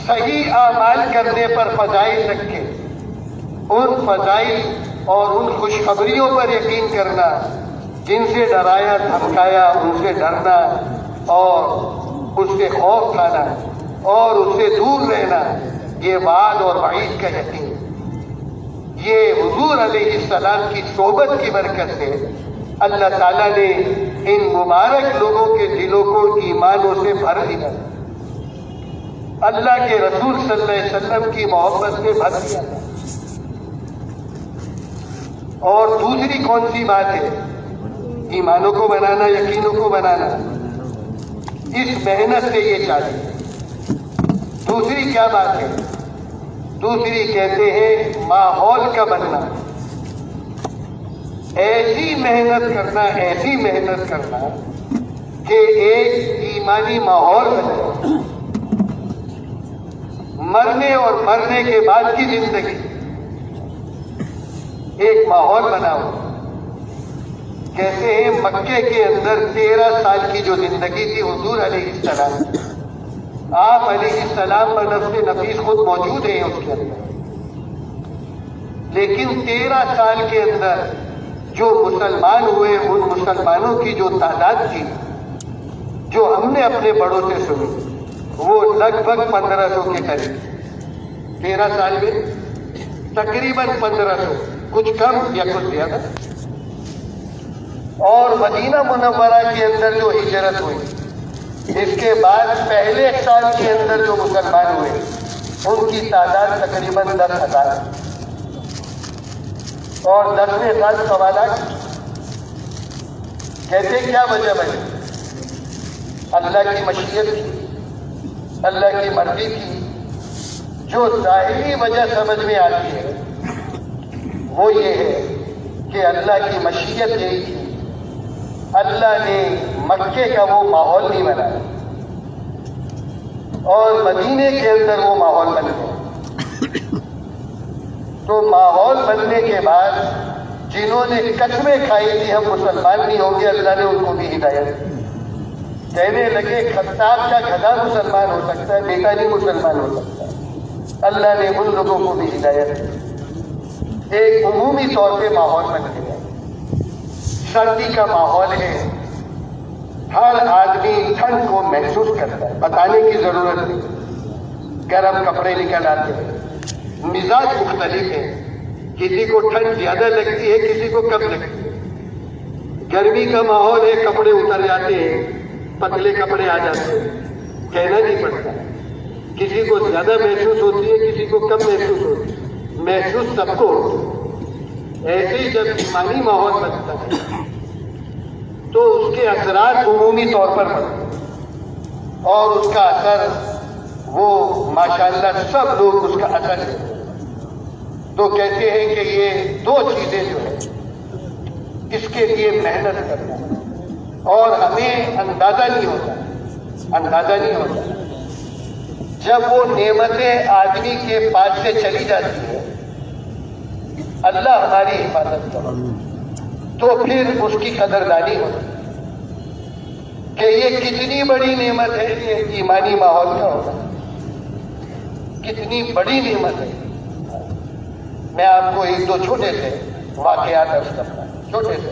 صحیح اعمال کرنے پر فضائل رکھے، ان فضائل اور ان خوشخبریوں پر یقین کرنا، جن سے ڈرایا دھمکایا ان سے ڈرنا اور اس سے خوف کھانا، اور اس سے دور رہنا یہ وعد اور وعید کا یقین. یہ حضور علیہ السلام کی صحبت کی برکت سے اللہ تعالیٰ نے ان مبارک لوگوں کے دلوں کو ایمانوں سے بھر دیا, اللہ کے رسول صلی اللہ علیہ وسلم کی محبت سے بھر دیا. اور دوسری کون سی بات ہے؟ ایمانوں کو بنانا, یقینوں کو بنانا. اس محنت سے یہ چاہیے. دوسری کیا بات ہے؟ دوسری کہتے ہیں ماحول کا بننا. ایسی محنت کرنا کہ ایک ایمانی ماحول بنے. مرنے اور مرنے کے بعد کی زندگی ایک ماحول بناؤ. کہتے ہیں مکے کے اندر 13 سال کی جو زندگی تھی حضور علیہ السلام, آپ علیہ السلام پر نفس نفیس خود موجود ہیں اس کے اندر, لیکن 13 سال کے اندر جو مسلمان ہوئے ان مسلمانوں کی جو تعداد تھی جو ہم نے اپنے بڑوں سے سنی وہ لگ بھگ 1500 کے قریب. 13 سال میں تقریباً 1500, کچھ کم یا کچھ زیادہ. اور مدینہ منورہ کے اندر جو ہجرت ہوئی اس کے بعد پہلے سال کے اندر جو مسلمان ہوئے ان کی تعداد تقریباً 10,000 اور 10ویں سال 1.25 لاکھ. کہتے کیا وجہ بنی؟ اللہ کی مشیت کی, اللہ کی مرضی کی. جو ظاہری وجہ سمجھ میں آتی ہے وہ یہ ہے کہ اللہ کی مشیت یہی تھی, اللہ نے مکے کا وہ ماحول نہیں بنایا اور مدینے کے اندر وہ ماحول بن گیا. تو ماحول بننے کے بعد جنہوں نے قسمیں کھائی تھی ہم مسلمان نہیں ہوں گے, اللہ نے ان کو بھی ہدایت. کہنے لگے خطاب کا گدھا مسلمان ہو سکتا ہے, بیٹا نہیں مسلمان ہو سکتا. اللہ نے ان لوگوں کو بھی ہدایت. ایک عمومی طور پہ ماحول بن گیا. سردی کا ماحول ہے, ہر آدمی ٹھنڈ کو محسوس کرتا ہے, بتانے کی ضرورت نہیں. گرم کپڑے نکل آتے ہیں, مزاج مختلف ہے. کسی کو ٹھنڈ زیادہ لگتی ہے, کسی کو کم لگتی ہے. گرمی کا ماحول ہے, کپڑے اتر جاتے ہیں, پتلے کپڑے آ جاتے ہیں, کہنا نہیں پڑتا. کسی کو زیادہ محسوس ہوتی ہے, کسی کو کم محسوس ہوتی ہے. محسوس سب کو. ایسے ہی جب ایمانی ماحول بنتا ہے تو اس کے اثرات عمومی طور پر پڑتے ہیں اور اس کا اثر وہ ماشاءاللہ سب لوگ اس کا اثر ہے. تو کہتے ہیں کہ یہ 2 چیزیں جو ہیں اس کے لیے محنت کرنا اور ہمیں اندازہ نہیں ہوتا جب وہ نعمتیں آدمی کے پاس سے چلی جاتی ہیں, اللہ ہماری حفاظت کرے, تو پھر اس کی قدردانی ہوتی کہ یہ کتنی بڑی نعمت ہے. یہ ایمانی ماحول کا ہوگا, کتنی بڑی نعمت ہے. میں آپ کو 1-2 چھوٹے سے واقعات عرض کرتا ہوں. چھوٹے سے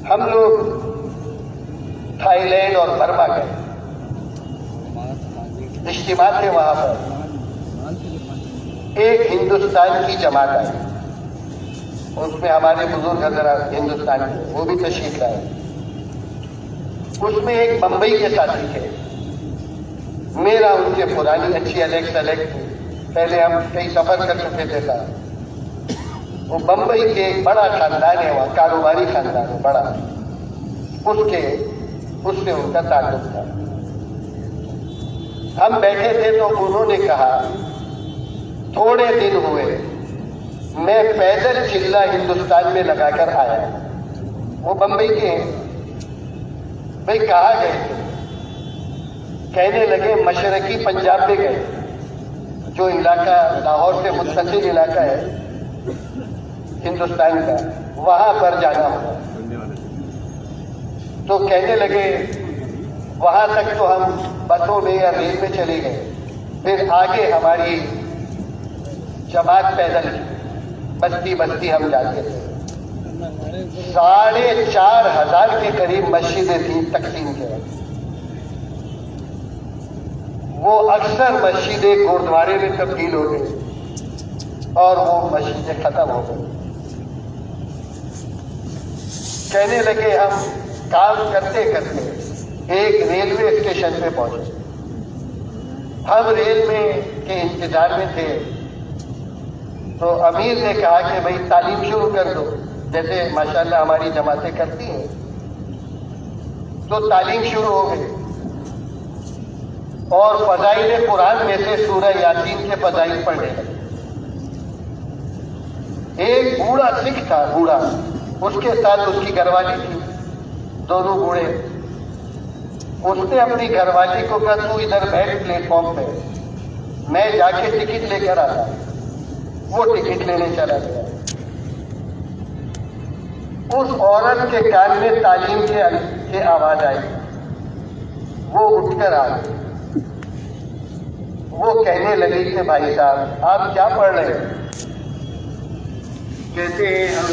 ہم لوگ تھائی لینڈ اور برما گئے, اجتماع تھے. وہاں پر ایک ہندوستان کی جماعت آئی, اس میں ہمارے بزرگ حضرات ہندوستان کے وہ بھی تشریف لائے. اس میں ایک بمبئی کے ساتھی تھے. میرا ان سے پرانی اچھی الیکٹ تھی, پہلے ہم کئی سفر کر چکے تھے. وہ بمبئی کے ایک بڑا خاندان ہے, وہاں کاروباری خاندان ہے بڑا, اس سے ان کا تعلق تھا. ہم بیٹھے تھے تو انہوں نے کہا تھوڑے دن ہوئے میں پیدل چلا ہندوستان میں لگا کر آیا. وہ بمبئی کے ہیں. بھائی کہاں گئے تھے؟ کہنے لگے مشرقی پنجاب میں گئے, جو علاقہ لاہور سے متصل علاقہ ہے ہندوستان کا, وہاں پر جانا ہوگا. تو کہنے لگے وہاں تک تو ہم بسوں میں یا ریل میں چلے گئے, پھر آگے ہماری جماعت پیدل کی, بستی بستی ہم جاتے تھے. 4,500 کے قریب مسجدیں تھیں تقسیم کے وقت. وہ اکثر مسجدیں گردوارے میں تبدیل ہو گئی اور وہ مسجدیں ختم ہو گئی. کہنے لگے ہم کام کرتے کرتے ایک ریلوے اسٹیشن پہ پہنچے. ہم ریل میں کے انتظار میں تھے تو امیر نے کہا کہ بھائی تعلیم شروع کر دو، جیسے ماشاءاللہ ہماری جماعتیں کرتی ہیں. تو تعلیم شروع ہو گئی اور فضائل قرآن میں سے سورہ یاسین کے فضائل پڑھنے لگے. ایک بوڑھا سکھ تھا، بوڑھا، اس کے ساتھ اس کی گھر والی تھی، دونوں بوڑھے. اس نے اپنی گھر والی کو کہا تو ادھر بیٹھ پلیٹ فارم پہ، میں جا کے ٹکٹ لے کر آتا. وہ ٹکٹ لینے چلا گیا. اس عورت کے کان میں تعلیم کی آواز آئی. وہ اٹھ کر آ گئی. وہ کہنے لگی کہ بھائی صاحب آپ کیا پڑھ رہے ہیں؟ کہتے ہیں ہم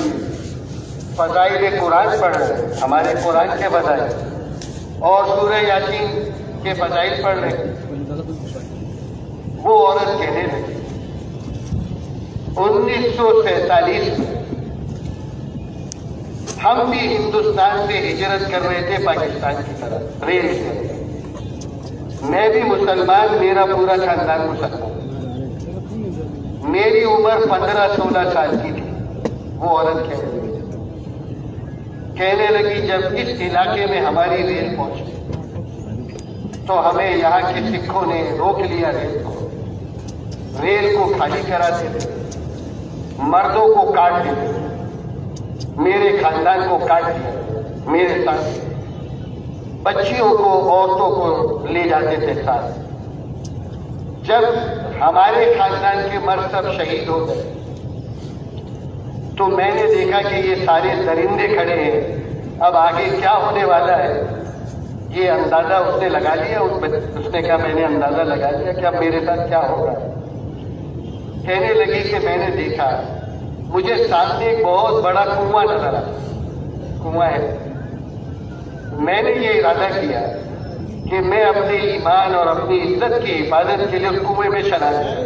فضائل قرآن پڑھ رہے ہیں، ہمارے قرآن کے فضائل اور سورہ یاسین کے فضائل پڑھ رہے ہیں. وہ عورت کہنے لگی 1947 میں ہم بھی ہندوستان سے ہجرت کر رہے تھے پاکستان کی طرف ریل سے. میں بھی مسلمان، میرا پورا خاندان مسلمان. میری عمر 15-16 سال کی تھی. وہ عورت کہنے لگی جب اس علاقے میں ہماری ریل پہنچی تو ہمیں یہاں کے سکھوں نے روک لیا. ریل کو خالی کراتے تھے، مردوں کو کاٹ دیتے، میرے خاندان کو کاٹ دیا، میرے ساتھ بچیوں کو، عورتوں کو لے جاتے تھے ساتھ. جب ہمارے خاندان کے مرد سب شہید ہو گئے تو میں نے دیکھا کہ یہ سارے درندے کھڑے ہیں، اب آگے کیا ہونے والا ہے یہ اندازہ اس نے لگا لیا. اس نے کہا میں نے اندازہ لگا لیا کہ اب میرے ساتھ کیا ہوگا. کہنے لگی کہ میں نے دیکھا مجھے سامنے ایک بہت بڑا کنواں نظر آیا، کنواں ہے. میں نے یہ ارادہ کیا کہ میں اپنے ایمان اور اپنی عزت کی حفاظت کے لیے اس کنویں میں چلا جاؤں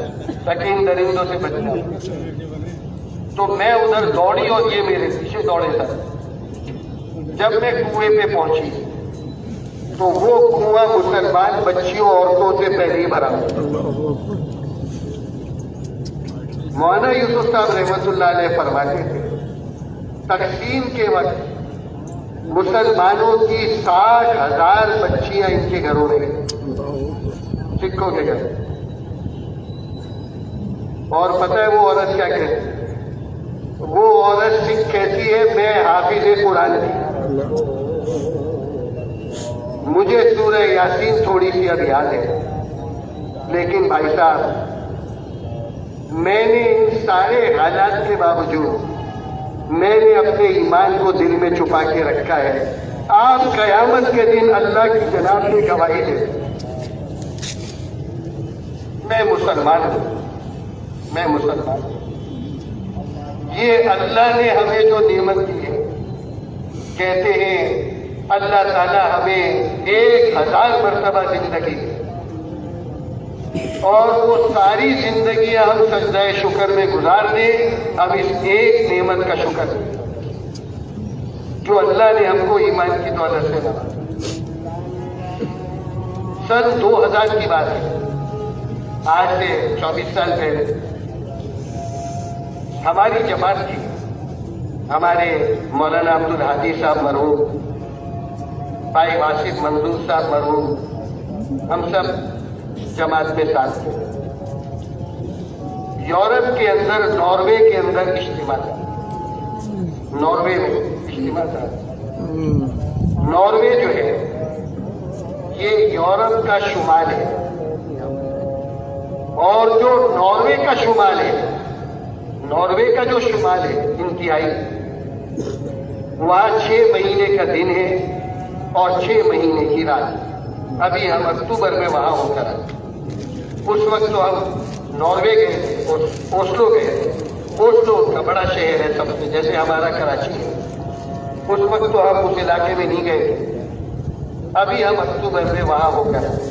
تاکہ ان درندوں سے بچ جاؤں. تو میں ادھر دوڑی اور یہ میرے پیچھے دوڑے تھا. جب میں کنویں پہ پہنچی تو وہ کنواں مسلمان بچیوں عورتوں سے پہلے ہی بھرا. مولانا یوسف صاحب رحمۃ اللہ علیہ فرماتے تھے تقسیم کے وقت مسلمانوں کی 60,000 بچیاں ان کے گھروں میں گئی، سکھوں کے گھر. اور پتہ ہے وہ عورت کیا کہتی؟ وہ عورت سکھ کہتی ہے میں حافظ قرآن کی، مجھے سورہ یاسین تھوڑی سی اب یاد ہے، لیکن بھائی صاحب میں نے ان سارے حالات کے باوجود میں نے اپنے ایمان کو دل میں چھپا کے رکھا ہے. آپ قیامت کے دن اللہ کی جناب میں گواہی دیں میں مسلمان ہوں، میں مسلمان ہوں. یہ اللہ نے ہمیں جو نعمت دی ہے، کہتے ہیں اللہ تعالیٰ ہمیں 1000 مرتبہ زندگی دی اور وہ ساری زندگیاں ہم سجدہ شکر میں گزار دیں. اب اس ایک نعمت کا شکر دیں جو اللہ نے ہم کو ایمان کی دولت سے نوازا. سن 2000 کی بات ہے، آج سے 24 سال پہلے ہماری جماعت کی، ہمارے مولانا عبدالحادی صاحب مرحوم، بھائی واسف منظور صاحب مرحوم، ہم سب جماعت میں ساتھ تھے. یورپ کے اندر ناروے کے اندر اجتماع تھا، ناروے میں اجتماع تھا. ناروے جو ہے یہ یورپ کا شمال ہے اور جو ناروے کا شمال ہے، ناروے کا جو شمال ہے انتہائی، وہاں 6 مہینے کا دن ہے اور 6 مہینے کی رات. ابھی ہم اکتوبر میں وہاں ہو کر آئے. اس وقت تو ہم ناروے گئے تھے، اوسلو گئے تھے. اوسلو کا بڑا شہر ہے سب سے، جیسے ہمارا کراچی ہے. اس وقت تو ہم اس علاقے میں نہیں گئے تھے. ابھی ہم اکتوبر میں وہاں ہو کر آئے.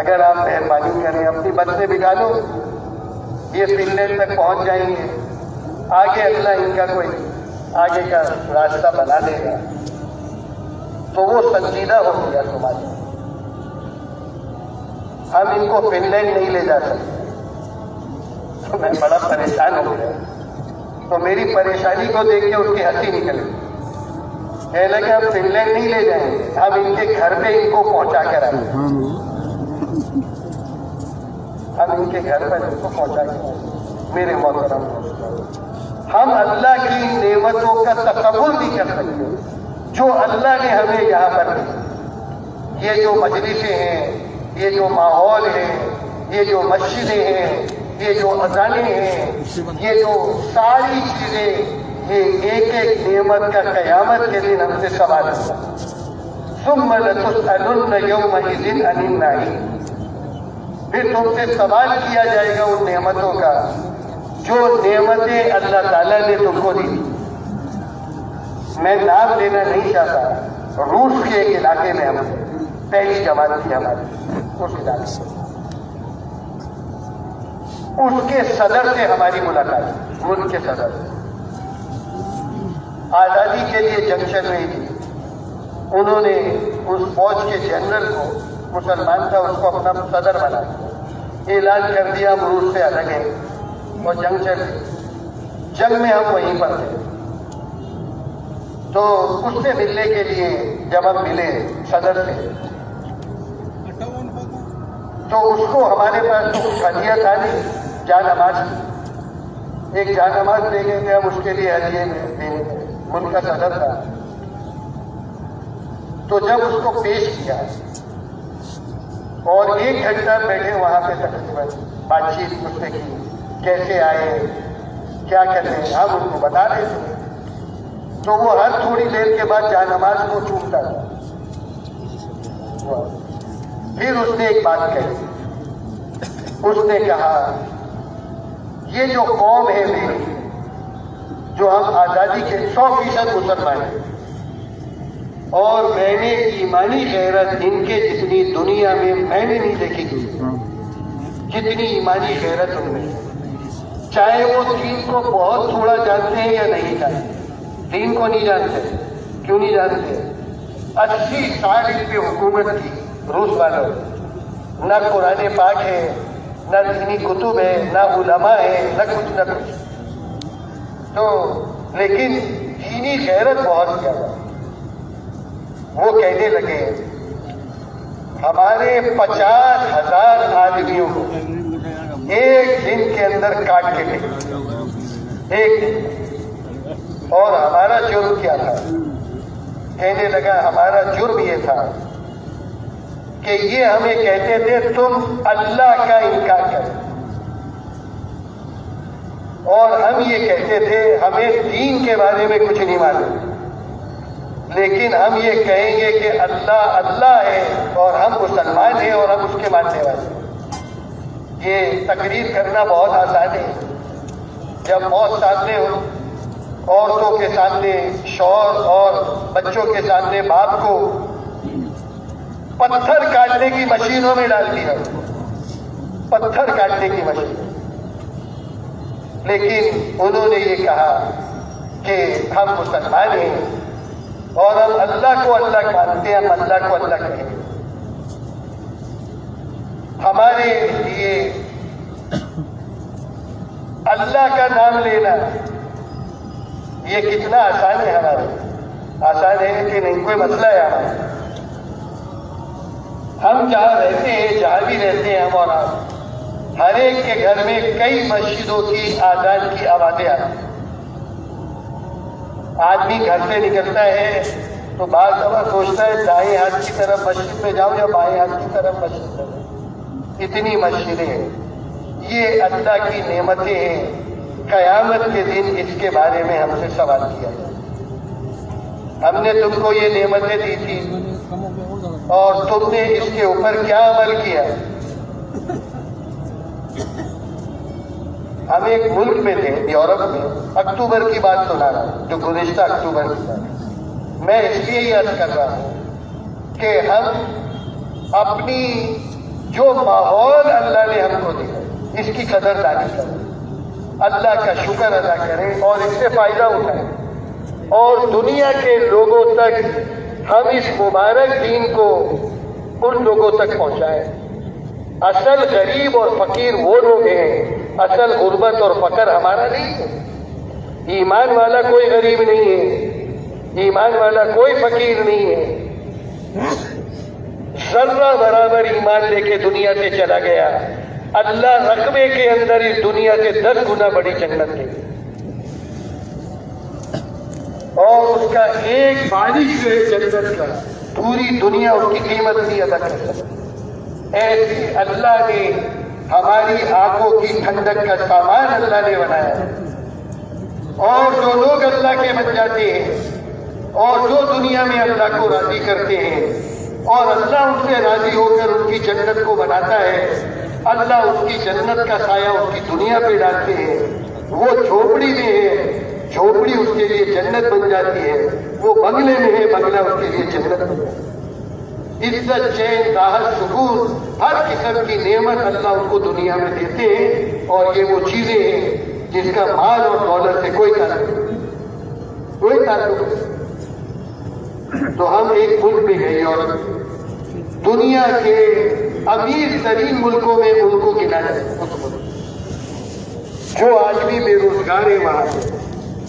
اگر آپ مہربانی کریں اپنی بس سے بٹھا لو، یہ فن لین تک پہنچ جائیں گے، آگے اللہ ان کا کوئی آگے کا راستہ بنا دے گا، تو وہ سنجیدہ ہو گیا تمہارے۔ ہم ان کو فن لینڈ نہیں لے جا سکتے، تو میں بڑا پریشان ہو گیا، تو میری پریشانی کو دیکھ کے اس کی ہنسی نکل گئی، کہنے لگے ہم فن لینڈ نہیں لے جائیں گے، ہم ان کے گھر پہ ان کو پہنچا کر آئیں گے، ہم ان کے گھر پر ان کو پہنچا کر آئیں گے۔ میرے محترم، ہم اللہ کی نعمتوں کا تصور نہیں کر سکتے جو اللہ نے ہمیں یہاں پر دی۔ یہ جو مجلسیں ہیں، یہ جو ماحول ہے، یہ جو مسجدیں ہیں، یہ جو اذانیں ہیں، یہ جو ساری چیزیں، یہ ایک ایک نعمت کا قیامت کے دن ہم سے سوال ہوگا۔ ثم لتسألن یومئذ عن النعیم، پھر تم سے سوال کیا جائے گا ان نعمتوں کا جو نعمتیں اللہ تعالیٰ نے تم کو دی۔ میں نام لینا نہیں چاہتا، روس کے ایک علاقے میں ہم پہلی جماعت تھی ہماری، اس علاقے سے اس کے صدر سے ہماری ملاقات، ملک کے صدر آزادی کے لیے جنگ چل رہی تھی، انہوں نے اس فوج کے جنرل کو، مسلمان تھا، اس کو اپنا صدر بنا اعلان کر دیا ہم روس سے الگ ہیں اور جنگ چل رہی۔ جنگ میں ہم وہیں پر تھے، تو اس سے ملنے کے لیے جب ہم ملے صدر سے، تو اس کو ہمارے پاس تو کچھ ہدیہ تھا نہیں، جان نماز، ایک جان نماز دے گئے تھے ہم اس کے لیے ہدیے میں، ملک کا صدر تھا۔ تو جب اس کو پیش کیا اور 1 گھنٹہ بیٹھے وہاں پہ تقریباً بات چیت اس سے کی، کیسے آئے، کیا کرتے ہیں، ہم ان کو بتا رہے تھے، تو وہ ہر تھوڑی دیر کے بعد جان نماز کو چومتا تھا۔ پھر اس نے ایک بات کہی، اس نے کہا یہ جو قوم ہے میری، جو ہم آزادی کے 100% مسلمان ہیں، اور میں نے ایمانی غیرت ان کے جتنی دنیا میں میں نے نہیں دیکھی تھی، جتنی ایمانی غیرت ان میں، چاہے وہ دین کو بہت تھوڑا جانتے ہیں یا نہیں جانتے۔ دین کو نہیں جانتے، کیوں نہیں جانتے؟ 80 سال ان پہ حکومت کی روس والوں، نہ قرآن پاک ہے، نہ دینی کتب ہے، نہ علماء ہے، نہ کچھ۔ تو لیکن دینی غیرت بہت زیادہ۔ وہ کہنے لگے ہمارے 50,000 آدمیوں کو ایک دن کے اندر کاٹ کے لے، ایک دن، اور ہمارا جرم کیا تھا؟ کہنے لگا ہمارا جرم یہ تھا کہ یہ ہمیں کہتے تھے تم اللہ کا انکار کرو، اور ہم یہ کہتے تھے ہمیں دین کے بارے میں کچھ نہیں معلوم، لیکن ہم یہ کہیں گے کہ اللہ اللہ ہے اور ہم مسلمان ہیں اور ہم اس کے ماننے والے ہیں۔ یہ تقریر کرنا بہت آسان ہے، جب موت سامنے ہو، عورتوں کے سامنے شوہر اور بچوں کے سامنے باپ کو پتھر کاٹنے کی مشینوں میں ڈال دیا، پتھر کاٹنے کی مشین۔ لیکن انہوں نے یہ کہا کہ ہم مسلمان ہیں اور ہم اللہ کو اللہ مانتے ہیں، ہم اللہ کو اللہ کہیں گے۔ ہمارے لیے اللہ کا نام لینا یہ کتنا آسان ہے، ہمارے آسان ہے کہ نہیں؟ کوئی مسئلہ ہے ہمارا؟ ہم جہاں رہتے ہیں، جہاں بھی رہتے ہیں ہم اور آپ، ہر ایک کے گھر میں کئی مسجدوں کی آذان کی آوازیں آتی ہیں۔ آدمی گھر سے نکلتا ہے تو بعض دفعہ سوچتا ہے دائیں ہاتھ کی طرف مسجد میں جاؤں یا بائیں ہاتھ کی طرف مسجد میں جاؤں۔ اتنی مسجدیں ہیں، یہ اللہ کی نعمتیں ہیں۔ قیامت کے دن اس کے بارے میں ہم سے سوال کیا جائے، ہم نے تم کو یہ نعمتیں دی تھی اور تم نے اس کے اوپر کیا عمل کیا؟ ہم ایک ملک میں تھے یورپ میں، اکتوبر کی بات سنا رہا ہوں، جو گزشتہ اکتوبر کی بات، میں اس لیے یہ عرض کر رہا ہوں کہ ہم اپنی جو ماحول اللہ نے ہم کو دیا اس کی قدر دانی کریں، اللہ کا شکر ادا کریں اور اس سے فائدہ اٹھائیں، اور دنیا کے لوگوں تک ہم اس مبارک دین کو ان لوگوں تک پہنچائیں۔ اصل غریب اور فقیر وہ لوگ ہیں، اصل غربت اور فقر ہمارا نہیں ہے۔ ایمان والا کوئی غریب نہیں ہے، ایمان والا کوئی فقیر نہیں ہے۔ ذرہ برابر ایمان لے کے دنیا سے چلا گیا، اللہ رقبے کے اندر اس دنیا سے 10 گنا بڑی جنت دے گی، اور اس کا ایک بارش جو ہے جنت کا پوری دنیا اس کی قیمت نہیں ادا کر سکتی۔ ایسے اللہ نے ہماری آنکھوں کی ٹھنڈک کا سامان اللہ نے بنایا، اور جو لوگ اللہ کے بن جاتے ہیں اور جو دنیا میں اللہ کو راضی کرتے ہیں اور اللہ ان سے راضی ہو کر ان کی جنت کو بناتا ہے، اللہ اس کی جنت کا سایہ اس کی دنیا پہ ڈالتے ہیں۔ وہ جھوپڑی میں ہے، جھوپڑی اس کے لیے جنت بن جاتی ہے، وہ بنگلے میں ہے، بنگلہ اس کے لیے جنت بن جاتی ہے۔ عزت، چین، راحت، سکون، ہر قسم کی نعمت اللہ ان کو دنیا میں دیتے ہیں، اور یہ وہ چیزیں ہیں جس کا مال اور دولت سے کوئی تعلق نہیں۔ تو ہم ایک ملک میں گئے اور دنیا کے امیر ترین ملکوں میں ان کو گنا جائے، جو آج بھی بے روزگار ہے وہاں سے،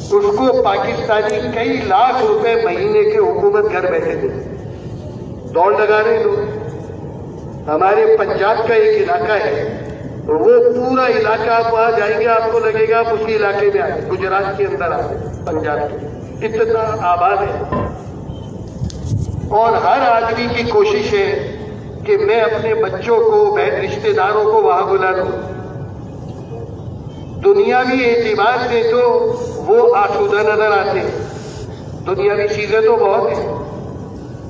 اس کو پاکستانی کئی لاکھ روپے مہینے کے حکومت گھر بیٹھے دے، دوڑ لگا رہے لوگ۔ ہمارے پنجاب کا ایک علاقہ ہے، وہ پورا علاقہ آپ وہاں جائیں گے آپ کو لگے گا آپ اسی علاقے میں آئے، گجرات کے اندر آتے، پنجاب کے اتنا آباد ہے، اور ہر آدمی کی کوشش ہے کہ میں اپنے بچوں کو، میں رشتہ داروں کو وہاں بلا لوں۔ دنیاوی اعتبار سے تو وہ آسودہ نظر آتے ہیں، دنیاوی چیزیں تو بہت ہیں،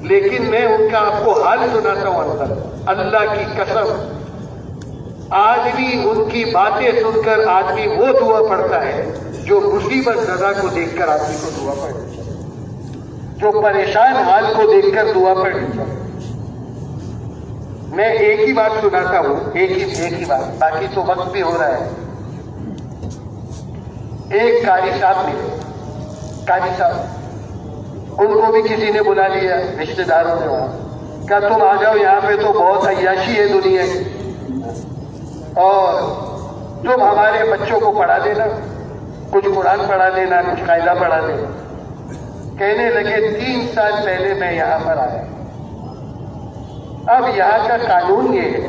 لیکن میں ان کا آپ کو حال سناتا ہوں اندر، اللہ کی قسم، آدمی ان کی باتیں سن کر آدمی وہ دعا پڑھتا ہے جو مصیبت زدہ کو دیکھ کر آدمی کو دعا پڑھنی چاہیے، جو پریشان حال کو دیکھ کر دعا پڑھنی چاہیے۔ میں ایک ہی بات سناتا ہوں، ایک ہی بات، باقی تو وقت بھی ہو رہا ہے۔ ایک قاری صاحب ملے، قاری صاحب، ان کو بھی کسی نے بلا لیا، رشتہ داروں نے، وہاں کہا تم آ جاؤ، یہاں پہ تو بہت عیاشی ہے دنیا کی، اور تم ہمارے بچوں کو پڑھا دینا، کچھ قرآن پڑھا دینا، کچھ قاعدہ پڑھا دینا۔ کہنے لگے 3 سال پہلے میں یہاں پر آیا، اب یہاں کا قانون یہ ہے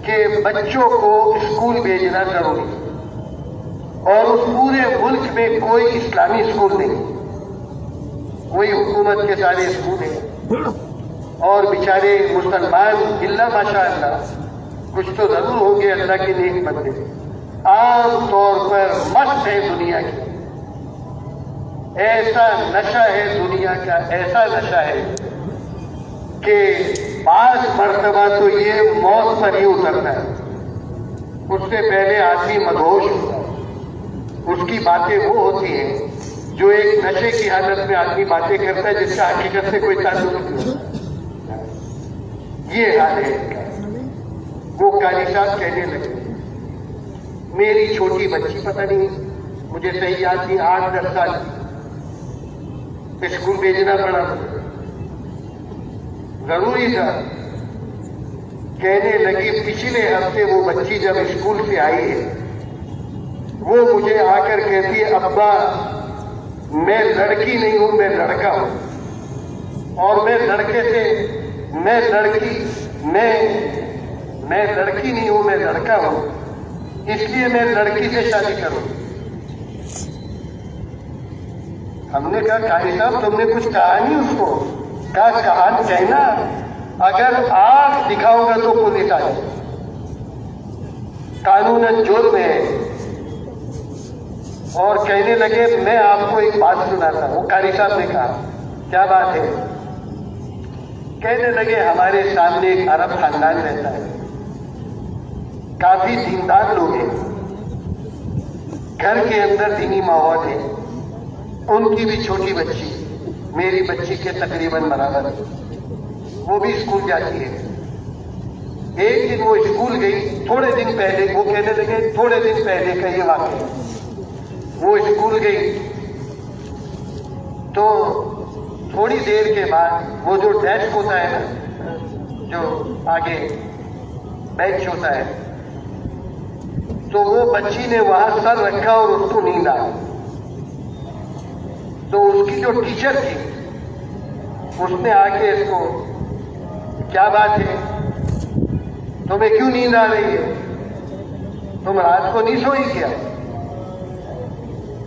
کہ بچوں کو اسکول بھیجنا ضروری ہے، اور اس پورے ملک میں کوئی اسلامی اسکول نہیں، وہی حکومت کے سارے اسکول ہیں، اور بیچارے مسلمان الا ماشاء اللہ کچھ تو ضرور ہوں گے اللہ کے نیک بندے، عام طور پر مست ہے دنیا کی، ایسا نشہ ہے دنیا کا، ایسا نشہ ہے کہ 5 مرتبہ تو یہ موت پر ہی اترتا ہے، اس سے پہلے آدمی مدہوش ہوتا ہے۔ اس کی باتیں وہ ہوتی ہیں جو ایک نشے کی حالت میں آدمی باتیں کرتا ہے جس کا حقیقت سے کوئی تعلق نہیں ہوتا۔ یہ حال ہے۔ وہ قاری صاحب کہنے لگے میری چھوٹی بچی، پتہ نہیں مجھے صحیح یاد نہیں، 8-10 سال اسکول بھیجنا پڑا، ضروری تھا۔ کہنے لگی پچھلے ہفتے وہ بچی جب اسکول سے آئی ہے، وہ مجھے آ کر کہتی ہے ابا میں لڑکی نہیں ہوں، میں لڑکا ہوں، اور میں لڑکے سے میں لڑکی نہیں ہوں، میں لڑکا ہوں، اس لیے میں لڑکی سے شادی کروں۔ ہم نے کہا قاری صاحب تم نے کچھ کہا نہیں اس کو؟ کہا کہنا اگر آنکھ دکھاؤں گا تو پولیس آ جائے، قانوناً جرم ہے۔ اور کہنے لگے میں آپ کو ایک بات سناتا ہوں۔ قاری صاحب نے کہا کیا بات ہے؟ کہنے لگے ہمارے سامنے ایک عرب خاندان رہتا ہے، کافی دیندار لوگ ہیں، گھر کے اندر دینی ماحول ہے، ان کی بھی چھوٹی بچی میری بچی کے تقریباً برابر ہے، وہ بھی اسکول جاتی ہے۔ ایک دن وہ اسکول گئی، تھوڑے دن پہلے وہ کہنے لگے تھوڑے دن پہلے کا یہ واقعہ، وہ اسکول گئی تو تھوڑی دیر کے بعد وہ جو ڈیسک ہوتا ہے نا، جو آگے بینچ ہوتا ہے، تو وہ بچی نے وہاں سر رکھا اور اس کو نیند آئی. تو اس کی جو ٹیچر تھی اس نے آ کے اس کو، کیا بات ہے، تمہیں کیوں نیند آ رہی ہے، تم رات کو نہیں سوئی کیا؟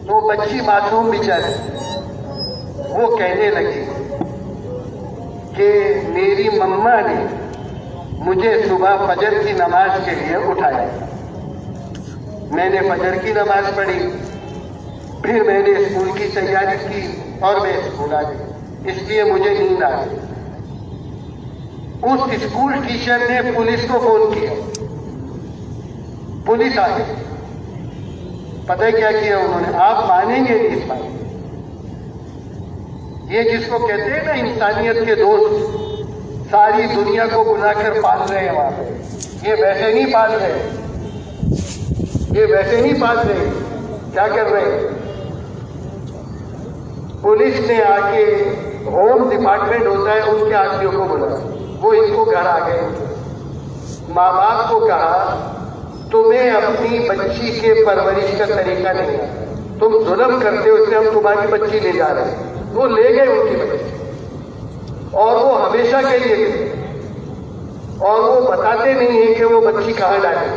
تو بچی معصوم بیچاری وہ کہنے لگی کہ میری مما نے مجھے صبح فجر کی نماز کے لیے اٹھایا، میں نے فجر کی نماز پڑھی، پھر میں نے اسکول کی تیاری کی اور میں اسکول آ گئی، اس لیے مجھے نیند آ گئی. اس اسکول ٹیچر نے پولیس کو فون کیا، پولیس آ گئی. پتہ ہے کیا کیا انہوں نے؟ آپ مانیں گے نہیں اس بات، یہ جس کو کہتے ہیں نا انسانیت کے دوست، ساری دنیا کو بلا کر پال رہے ہیں وہاں پہ، یہ ویسے نہیں پال رہے، یہ ویسے نہیں پال رہے. کیا کر رہے ہیں؟ پولیس نے آ کے، ہوم ڈپارٹمنٹ ہوتا ہے ان کے آدمیوں کو بولا، وہ ان کو گھر آ گئے، ماں باپ کو کہا تمہیں اپنی بچی کے پرورش کا طریقہ نہیں ہے، تم ظلم کرتے ہو، اس لیے ہم تمہاری بچی لے جا رہے ہیں. وہ لے گئے ان کی بچی، اور وہ ہمیشہ کے لیے گئے، اور وہ بتاتے نہیں ہیں کہ وہ بچی کہاں ڈالے.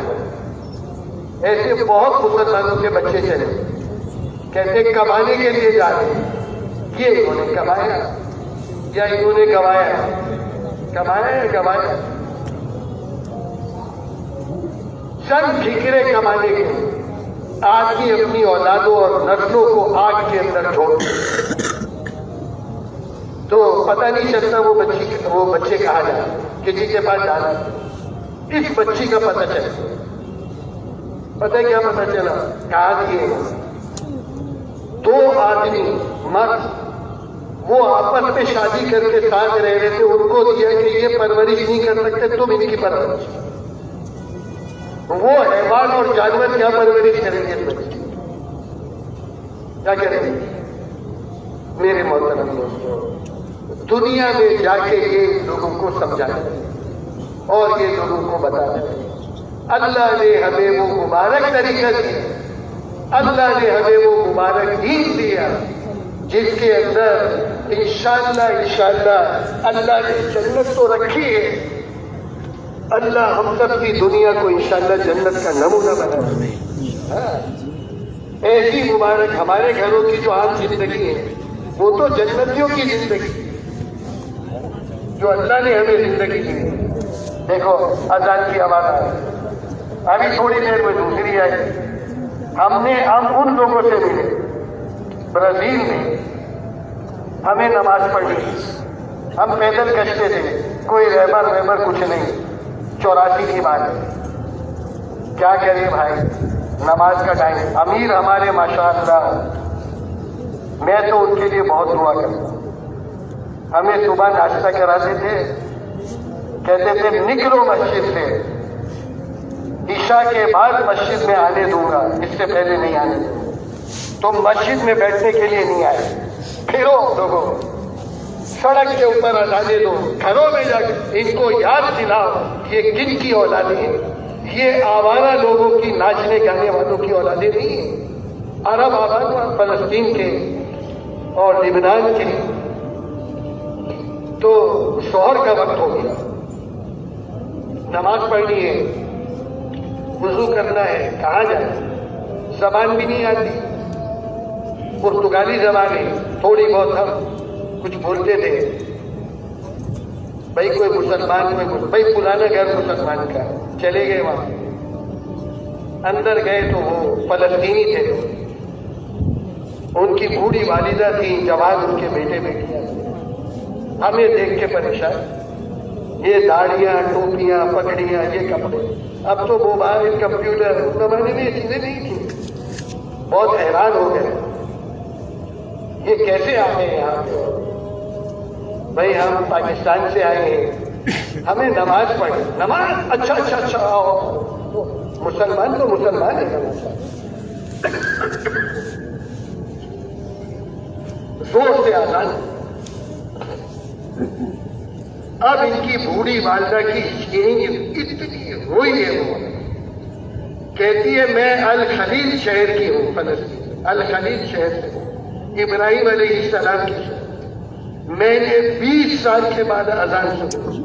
ایسے بہت مسلمانوں کے بچے چلے، کہتے کمانے کے لیے جا رہے ہیں. یہ انہوں نے کمایا یا انہوں نے گوایا؟ کمایا یا گوایا؟ چند ٹھیکرے کمانے کے آدمی اپنی اولادوں اور نسلوں کو آگ کے اندر چھوڑ، تو پتہ نہیں چلتا وہ بچے کہاں جائیں، کسی کے پاس جانا. اس بچی کا پتہ چلا، پتہ کیا پتہ چلا؟ کہا کہ 2 آدمی مرد وہ آپس میں شادی کر کے ساتھ رہ رہے تھے، ان کو دیا کہ یہ پرورش نہیں کر سکتے، تم ان کی پرورش. وہ حیوان اور جانور کیا پرورش کریں گے؟ کیا کریں گے؟ میرے محترم دوستوں، دنیا میں جا کے یہ لوگوں کو سمجھانا اور یہ لوگوں کو بتانا، اللہ نے ہمیں وہ مبارک طریقہ دیا، اللہ نے ہمیں وہ مبارک دین دیا جس کے اندر انشاءاللہ اللہ نے جنت تو رکھی ہے، اللہ ہم سب کی دنیا کو انشاءاللہ جنت کا نمونہ بنا. ایسی مبارک ہمارے گھروں کی جو عام زندگی ہے وہ تو جنتیوں کی زندگی جو اللہ نے ہمیں زندگی دی. دیکھو اذان کی آواز آئی، ابھی تھوڑی دیر میں دوسری آئی. ہم ان لوگوں سے ملے برازیل میں، ہمیں نماز پڑھنی، ہم پیدل کشتے تھے، کوئی رہبر کچھ نہیں. 84 کی بات ہے، کیا کرے بھائی، نماز کا ٹائم. امیر ہمارے ماشاءاللہ، میں تو ان کے لیے بہت دعا کرتا ہوں. ہمیں صبح ناشتہ کراتے تھے، کہتے تھے نکلو مسجد سے، عشاء کے بعد مسجد میں آنے دوں گا، اس سے پہلے نہیں آنے دوں گا. تم مسجد میں بیٹھنے کے لیے نہیں آئے، پھرو لوگوں، سڑک کے اوپر اذانے دو، گھروں میں جا کے ان کو یاد دلاؤ یہ کن کی اولادیں ہیں، یہ آوارہ لوگوں کی، ناچنے گانے والوں کی اولادیں نہیں ہیں. عرب آباد فلسطین کے اور لبنان کے. تو شوہر کا وقت ہو گیا، نماز پڑھنی ہے، وضو کرنا ہے، کہاں جائے؟ زبان بھی نہیں آتی، پرتگالی زبان ہے، تھوڑی بہت ہم کچھ بولتے تھے. بھائی کوئی مسلمان میں بھائی پرانا گھر مسلمان کا، چلے گئے وہاں، اندر گئے تو وہ فلسطینی تھے، ان کی بوڑھی والدہ تھی، جوان ان کے بیٹے بیٹیاں، ہمیں دیکھ کے پریشان. یہ داڑیاں، ٹوپیاں، پگڑیاں، یہ کپڑے. اب تو موبائل، کمپیوٹر، اس زمانے میں یہ چیزیں نہیں تھیں. بہت حیران ہو گئے، یہ کیسے آ گئے یہاں پہ؟ بھائی ہم پاکستان سے آئے ہیں، ہمیں نماز پڑھے. نماز اچھا آؤ. مسلمان تو مسلمان ہے نماز. زور سے آزان. اب ان کی بوڑھی والدہ کی اتنی روئی ہے. وہ کہتی ہے میں الخلیل شہر کی ہوں, فلسطین الخلیل شہر سے ہوں, ابراہیم علیہ السلام کی شہر. میں نے 20 سال کے بعد اذان سنی.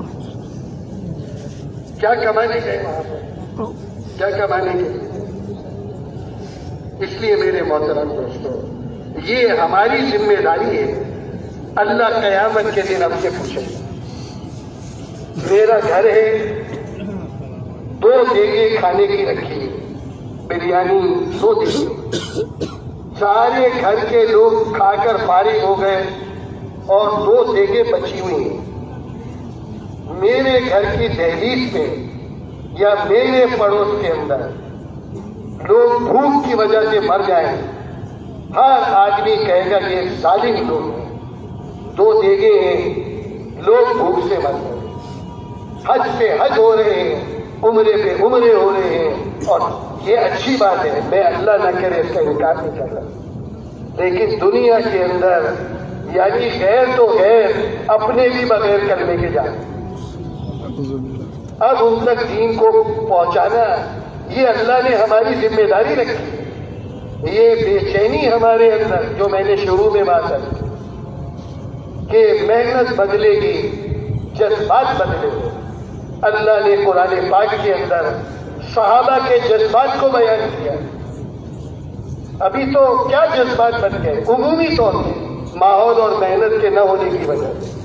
کیا کمانے گئے وہاں پر, کیا کمانے گئے؟ اس لیے میرے محترم دوستوں, یہ ہماری ذمہ داری ہے. اللہ قیامت کے دن ہم سے پوچھے. میرا گھر ہے, 2 دیگیں کھانے کی رکھی, بریانی 2 دیگیں, سارے گھر کے لوگ کھا کر فارغ ہو گئے اور 2 دیگیں بچی ہوئی ہیں. میرے گھر کی دہلیز پہ یا میرے پڑوس کے اندر لوگ بھوک کی وجہ سے مر جائیں, ہر آدمی کہے گا یہ ظالم لوگ ہیں. 2 دیگیں ہیں, لوگ بھوک سے مر گئے. حج پہ حج ہو رہے ہیں, عمرے پہ عمرے ہو رہے ہیں, اور یہ اچھی بات ہے, میں اللہ نہ کرے اس کا انکار نہیں کر رہا. لیکن دنیا کے اندر یعنی غیر تو غیر, اپنے بھی بغیر کرنے کے جانے. اب ان تک دین کو پہنچانا یہ اللہ نے ہماری ذمہ داری رکھی. یہ بے چینی ہمارے اندر, جو میں نے شروع میں بات کی کہ محنت بدلے گی, جذبات بدلے گے. اللہ نے قرآن پاک کے اندر صحابہ کے جذبات کو بیان کیا. ابھی تو کیا جذبات بن گئے عمومی طور پہ, ماحول اور محنت کے نہ ہونے کی وجہ سے.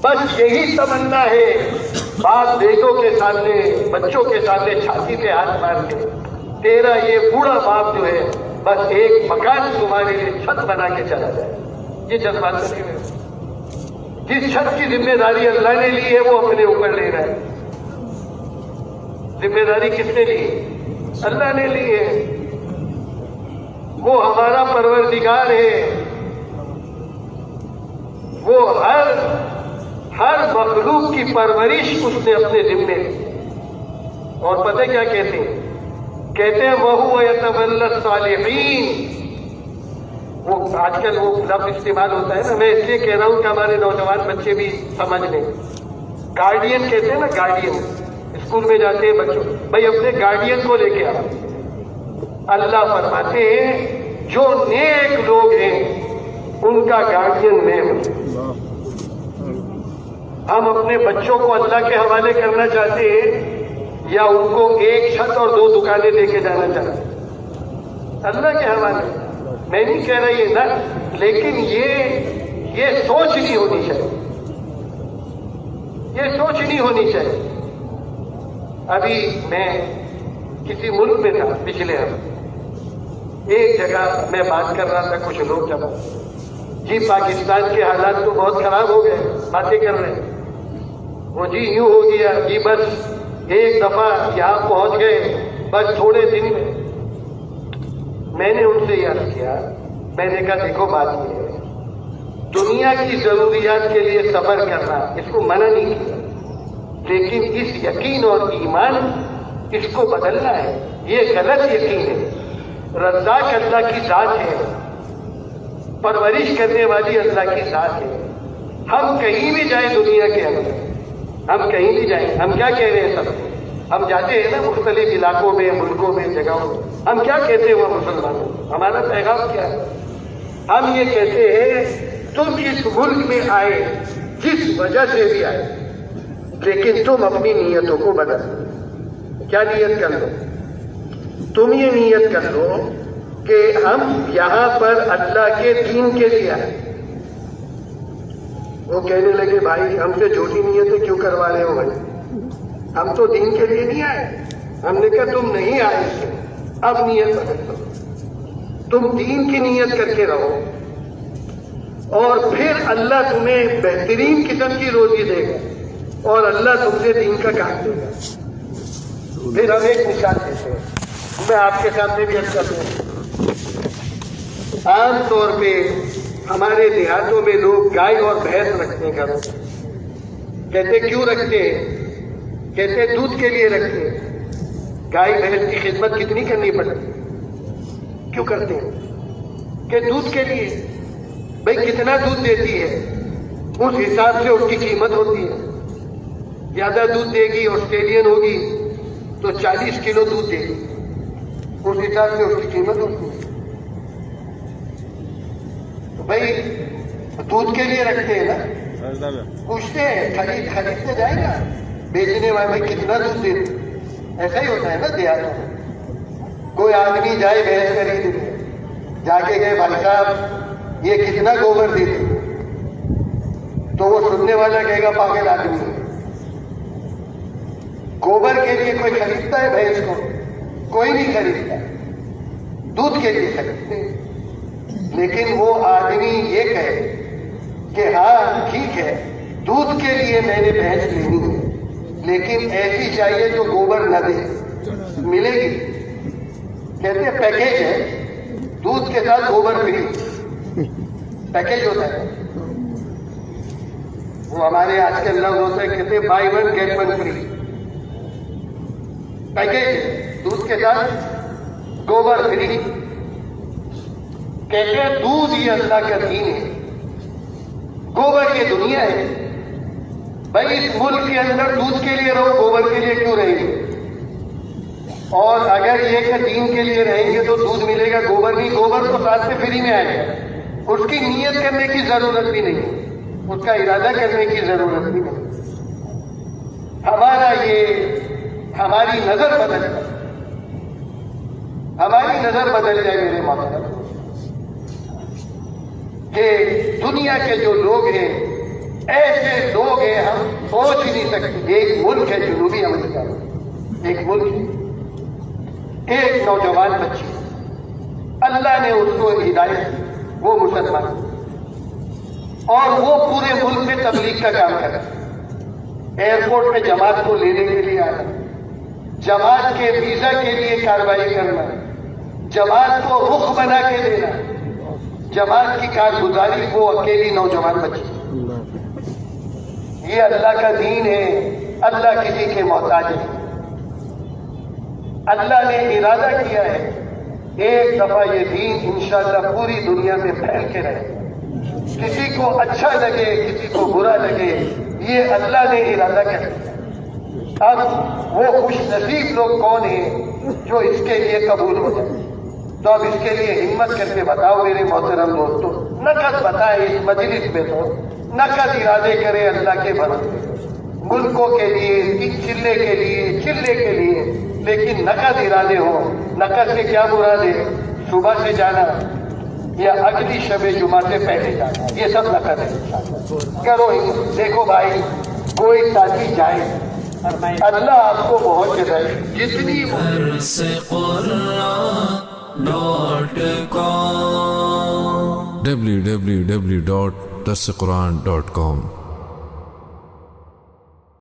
بس یہی تمنا ہے, باپ بیٹوں کے سامنے, بچوں کے سامنے چھاتی پہ ہاتھ مار کے, تیرا یہ بوڑھا باپ جو ہے بس ایک مکان تمہارے لیے چھت بنا کے چلا جائے. یہ جذبات نہیں ہے. جس چھت کی ذمہ داری اللہ نے لی ہے وہ اپنے اوپر لے رہا ہے. ذمہ داری کس نے لی؟ اللہ نے لی ہے. وہ ہمارا پروردگار ہے. وہ ہر مخلوق کی پرورش اس نے اپنے ذمے لی. اور پتہ کیا کہتے ہیں؟ کہتے ہیں وَهُوَ يَتَوَلَّى الصَّالِحِينَ. وہ آج کل وہ لفظ استعمال ہوتا ہے نا, میں اس لیے کہہ رہا ہوں کہ ہمارے نوجوان بچے بھی سمجھ لیں. گارڈین کہتے ہیں نا, گارڈین. اسکول میں جاتے ہیں بچوں, بھائی اپنے گارڈین کو لے کے آؤ. اللہ فرماتے ہیں جو نیک لوگ ہیں ان کا گارڈین میں ہوں. ہم اپنے بچوں کو اللہ کے حوالے کرنا چاہتے ہیں یا ان کو ایک چھت اور 2 دکانیں دے کے جانا چاہتے ہیں؟ اللہ کے حوالے. میں نہیں کہہ رہا یہ نہ, لیکن یہ سوچ نہیں ہونی چاہیے. یہ سوچ نہیں ہونی چاہیے. ابھی میں کسی ملک میں تھا پچھلے ہفتے, ایک جگہ میں بات کر رہا تھا, کچھ لوگ جب جی پاکستان کے حالات تو بہت خراب ہو گئے, باتیں کر رہے ہیں. وہ جی یوں ہو گیا, جی بس ایک دفعہ یہاں پہنچ گئے بس تھوڑے دن میں. میں نے ان سے یاد کیا, میں نے کہا دیکھو بات یہ ہے, دنیا کی ضروریات کے لیے صبر کرنا اس کو منع نہیں کیا, لیکن اس یقین اور ایمان اس کو بدلنا ہے. یہ غلط یقین ہے. رزاق اللہ کی ذات ہے, پرورش کرنے والی اللہ کی ذات ہے. ہم کہیں بھی جائیں دنیا کے اندر, ہم کہیں بھی جائیں, ہم کیا کہہ رہے ہیں سب کو, ہم جاتے ہیں نا مختلف علاقوں میں, ملکوں میں, جگہوں میں, ہم کیا کہتے ہیں وہ مسلمانوں, ہمارا پیغام کیا ہے؟ ہم یہ کہتے ہیں تم اس ملک میں آئے جس وجہ سے بھی آئے, لیکن تم اپنی نیتوں کو بدل. کیا نیت کر لو؟ تم یہ نیت کر لو کہ ہم یہاں پر اللہ کے دین کے لیے آئے. وہ کہنے لگے بھائی ہم سے جھوٹی نیتیں کیوں کروا رہے ہو بھائی, ہم تو دین کے لیے نہیں آئے. ہم نے کہا تم نہیں آئے اس سے, اب نیت بدل لو. تم دین کی نیت کر کے رہو اور پھر اللہ تمہیں بہترین قسم کی روزی دے گا اور اللہ تم سے دین کا کام دے گا. پھر ہم ایک مثال دیتے ہیں, میں آپ کے سامنے بھی عرض کر دوں. عام طور پہ ہمارے دیہاتوں میں لوگ گائے اور بھینس رکھتے ہیں گھروں. کہتے کیوں رکھتے ہیں؟ کہتے دودھ کے لیے رکھتے ہیں. گائے بھینس کی خدمت کتنی کرنی پڑتی؟ کیوں کرتے ہیں؟ کہ دودھ کے لیے. بھائی کتنا دودھ دیتی ہے اس حساب سے اس کی قیمت ہوتی ہے. زیادہ دودھ دے گی، آسٹریلین ہوگی تو 40 کلو دودھ دے گی، اس حساب سے اس کی قیمت ہوتی ہے. تو بھائی دودھ کے لیے رکھتے ہیں نا. پوچھتے ہیں خریدنے جائے گا بیچنے والے بھائی کتنا دودھ دیتے. ایسا ہی ہوتا ہے نا دیہاتوں میں. کوئی آدمی جائے بھینس خریدنے، جا کے گئے بھائی صاحب یہ کتنا گوبر دیتے، تو وہ سننے والا کہے گا پاگل آدمی ہے. گوبر کے لیے کوئی خریدتا ہے بھینس کو؟ کوئی نہیں خریدتا. دودھ کے لیے خریدتے ہیں. لیکن وہ آدمی یہ کہے کہ ہاں ٹھیک ہے دودھ کے لیے میں نے بھینس لینی ہے، لیکن ایسی چاہیے جو گوبر نہ دے. ملے گی؟ کہتے ہیں پیکیج ہے، دودھ کے ساتھ گوبر فری پیکیج ہوتا ہے. وہ ہمارے آج کل لفظ ہوتا ہے، کہتے ہیں buy one get one free package ہے، دودھ کے ساتھ گوبر فری. کہتے ہیں دودھ یہ اللہ کا دین ہے، گوبر یہ دنیا ہے. بھائی اس ملک کے اندر دودھ کے لیے رہو، گوبر کے لیے کیوں رہیں گے؟ اور اگر یہ کہ دین کے لیے رہیں گے تو دودھ ملے گا، گوبر نہیں. گوبر تو ساتھ میں فری میں آئے گا. اس کی نیت کرنے کی ضرورت بھی نہیں، اس کا ارادہ کرنے کی ضرورت بھی نہیں. ہماری نظر بدل جائے، ہماری نظر بدل جائے میرے محترم، کہ دنیا کے جو لوگ ہیں ایسے لوگ ہیں ہم سوچ ہی نہیں سکتے. ایک ملک ہے جنوبی امریکہ، ایک ملک ہے، ایک نوجوان بچی اللہ نے اس کو ہدایت دی، وہ مسلمان، اور وہ پورے ملک میں تبلیغ کا کام کر رہا ہے. ایئرپورٹ میں جماعت کو لینے کے لیے آنا، جماعت کے ویزا کے لیے کارروائی کرنا، جماعت کو رخ بنا کے دینا، جماعت کی کارگزاری کو اکیلی نوجوان بچی. یہ اللہ کا دین ہے. اللہ کسی کے محتاج نہیں. اللہ نے ارادہ کیا ہے ایک دفعہ یہ دین انشاءاللہ پوری دنیا میں پھیل کے رہے. کسی کو اچھا لگے کسی کو برا لگے، یہ اللہ نے ارادہ کیا. اب وہ خوش نصیب لوگ کون ہیں جو اس کے لیے قبول ہو جائے. تو اب اس کے لیے ہمت کر کے بتاؤ میرے محترم دوستوں. نقد بتائے اس مجلس میں، تو نقد ارادے کرے اللہ کے بھروسے، ملکوں کے لیے، چلے کے لیے، لیکن نقد ارادے ہو. نقد سے کیا مراد ہے؟ صبح سے جانا یا اگلی شب جمعہ سے پہلے جانا، یہ سب نقد ہے. کرو دیکھو بھائی، کوئی ساتھی جائے، اللہ آپ کو بہت جگہ جتنی www.darsequran.com